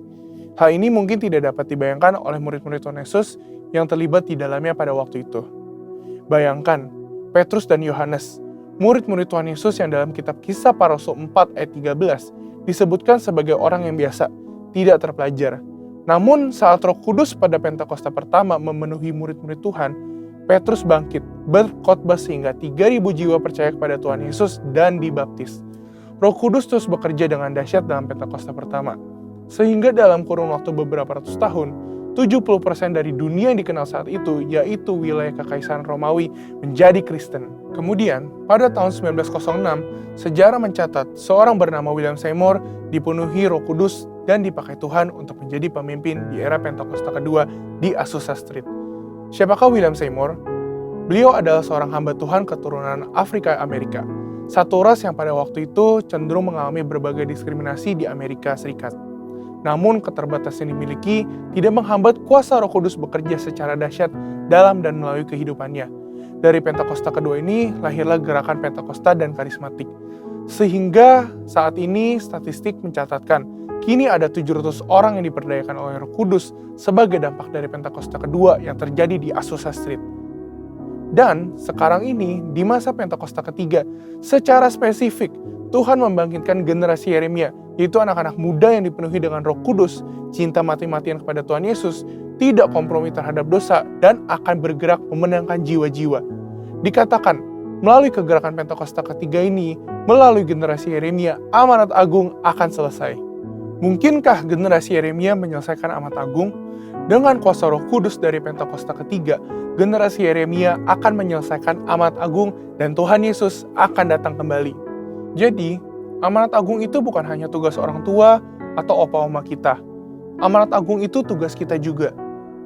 Hal ini mungkin tidak dapat dibayangkan oleh murid-murid Tuhan Yesus yang terlibat di dalamnya pada waktu itu. Bayangkan, Petrus dan Yohanes, murid-murid Tuhan Yesus yang dalam kitab Kisah Para Rasul 4 ayat 13 disebutkan sebagai orang yang biasa, tidak terpelajar. Namun saat Roh Kudus pada Pentakosta pertama memenuhi murid-murid Tuhan, Petrus bangkit, berkhotbah sehingga 3.000 jiwa percaya kepada Tuhan Yesus dan dibaptis. Roh Kudus terus bekerja dengan dahsyat dalam Pentakosta pertama. Sehingga dalam kurun waktu beberapa ratus tahun, 70% dari dunia yang dikenal saat itu, yaitu wilayah Kekaisaran Romawi, menjadi Kristen. Kemudian, pada tahun 1906, sejarah mencatat seorang bernama William Seymour dipenuhi Roh Kudus dan dipakai Tuhan untuk menjadi pemimpin di era Pentakosta kedua di Azusa Street. Siapakah William Seymour? Beliau adalah seorang hamba Tuhan keturunan Afrika Amerika, satu ras yang pada waktu itu cenderung mengalami berbagai diskriminasi di Amerika Serikat. Namun keterbatasan yang dimiliki tidak menghambat kuasa Roh Kudus bekerja secara dahsyat dalam dan melalui kehidupannya. Dari Pentakosta kedua ini lahirlah gerakan Pentakosta dan karismatik. Sehingga saat ini statistik mencatatkan kini ada 700 orang yang diperdayakan oleh Roh Kudus sebagai dampak dari Pentakosta kedua yang terjadi di Azusa Street. Dan sekarang ini di masa Pentakosta ketiga, secara spesifik Tuhan membangkitkan generasi Yeremia, yaitu anak-anak muda yang dipenuhi dengan Roh Kudus, cinta mati-matian kepada Tuhan Yesus, tidak kompromi terhadap dosa, dan akan bergerak memenangkan jiwa-jiwa. Dikatakan, melalui kegerakan Pentakosta ketiga ini, melalui generasi Yeremia, amanat agung akan selesai. Mungkinkah generasi Yeremia menyelesaikan amanat agung? Dengan kuasa Roh Kudus dari Pentakosta ketiga, generasi Yeremia akan menyelesaikan amanat agung dan Tuhan Yesus akan datang kembali. Jadi, amanat agung itu bukan hanya tugas orang tua atau opa-oma kita. Amanat agung itu tugas kita juga.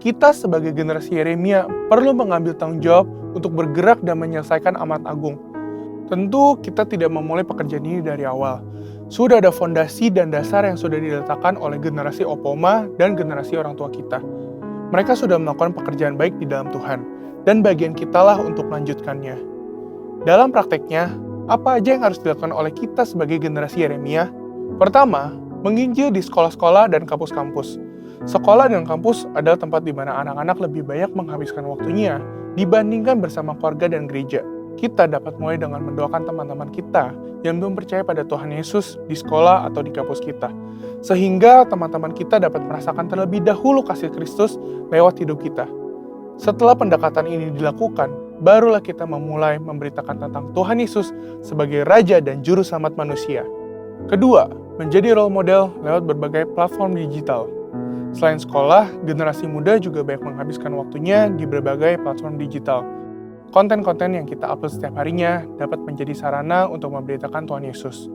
Kita sebagai generasi Yeremia perlu mengambil tanggung jawab untuk bergerak dan menyelesaikan amanat agung. Tentu kita tidak memulai pekerjaan ini dari awal. Sudah ada fondasi dan dasar yang sudah diletakkan oleh generasi opoma dan generasi orang tua kita. Mereka sudah melakukan pekerjaan baik di dalam Tuhan, dan bagian kitalah untuk melanjutkannya. Dalam prakteknya, apa aja yang harus dilakukan oleh kita sebagai generasi Yeremia? Pertama, menginjil di sekolah-sekolah dan kampus-kampus. Sekolah dan kampus adalah tempat di mana anak-anak lebih banyak menghabiskan waktunya dibandingkan bersama keluarga dan gereja. Kita dapat mulai dengan mendoakan teman-teman kita yang belum percaya pada Tuhan Yesus di sekolah atau di kampus kita. Sehingga teman-teman kita dapat merasakan terlebih dahulu kasih Kristus lewat hidup kita. Setelah pendekatan ini dilakukan, barulah kita memulai memberitakan tentang Tuhan Yesus sebagai Raja dan Juru Selamat manusia. Kedua, menjadi role model lewat berbagai platform digital. Selain sekolah, generasi muda juga banyak menghabiskan waktunya di berbagai platform digital. Konten-konten yang kita upload setiap harinya dapat menjadi sarana untuk memberitakan Tuhan Yesus.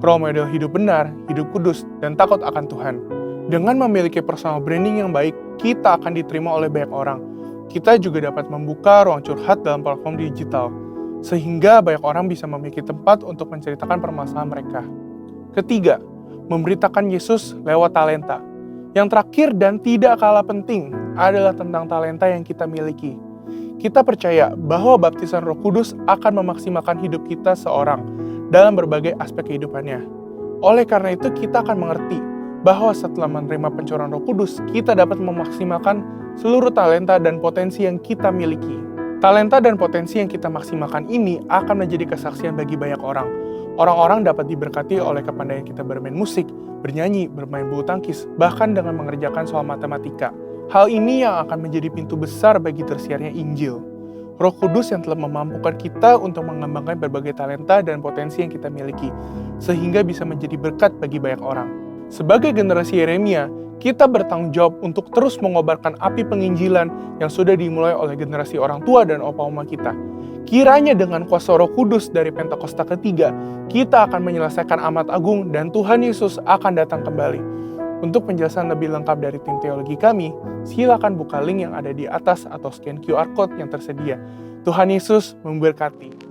Role model hidup benar, hidup kudus, dan takut akan Tuhan. Dengan memiliki personal branding yang baik, kita akan diterima oleh banyak orang. Kita juga dapat membuka ruang curhat dalam platform digital, sehingga banyak orang bisa memiliki tempat untuk menceritakan permasalahan mereka. Ketiga, memberitakan Yesus lewat talenta. Yang terakhir dan tidak kalah penting adalah tentang talenta yang kita miliki. Kita percaya bahwa baptisan Roh Kudus akan memaksimalkan hidup kita seorang dalam berbagai aspek kehidupannya. Oleh karena itu, kita akan mengerti bahwa setelah menerima pencurahan Roh Kudus, kita dapat memaksimalkan seluruh talenta dan potensi yang kita miliki. Talenta dan potensi yang kita maksimalkan ini akan menjadi kesaksian bagi banyak orang. Orang-orang dapat diberkati oleh kepandaian kita bermain musik, bernyanyi, bermain bulu tangkis, bahkan dengan mengerjakan soal matematika. Hal ini yang akan menjadi pintu besar bagi tersiarnya Injil. Roh Kudus yang telah memampukan kita untuk mengembangkan berbagai talenta dan potensi yang kita miliki, sehingga bisa menjadi berkat bagi banyak orang. Sebagai generasi Yeremia, kita bertanggung jawab untuk terus mengobarkan api penginjilan yang sudah dimulai oleh generasi orang tua dan opa-oma kita. Kiranya dengan kuasa Roh Kudus dari Pentakosta ketiga, kita akan menyelesaikan amat agung dan Tuhan Yesus akan datang kembali. Untuk penjelasan lebih lengkap dari tim teologi kami, silakan buka link yang ada di atas atau scan QR Code yang tersedia. Tuhan Yesus memberkati.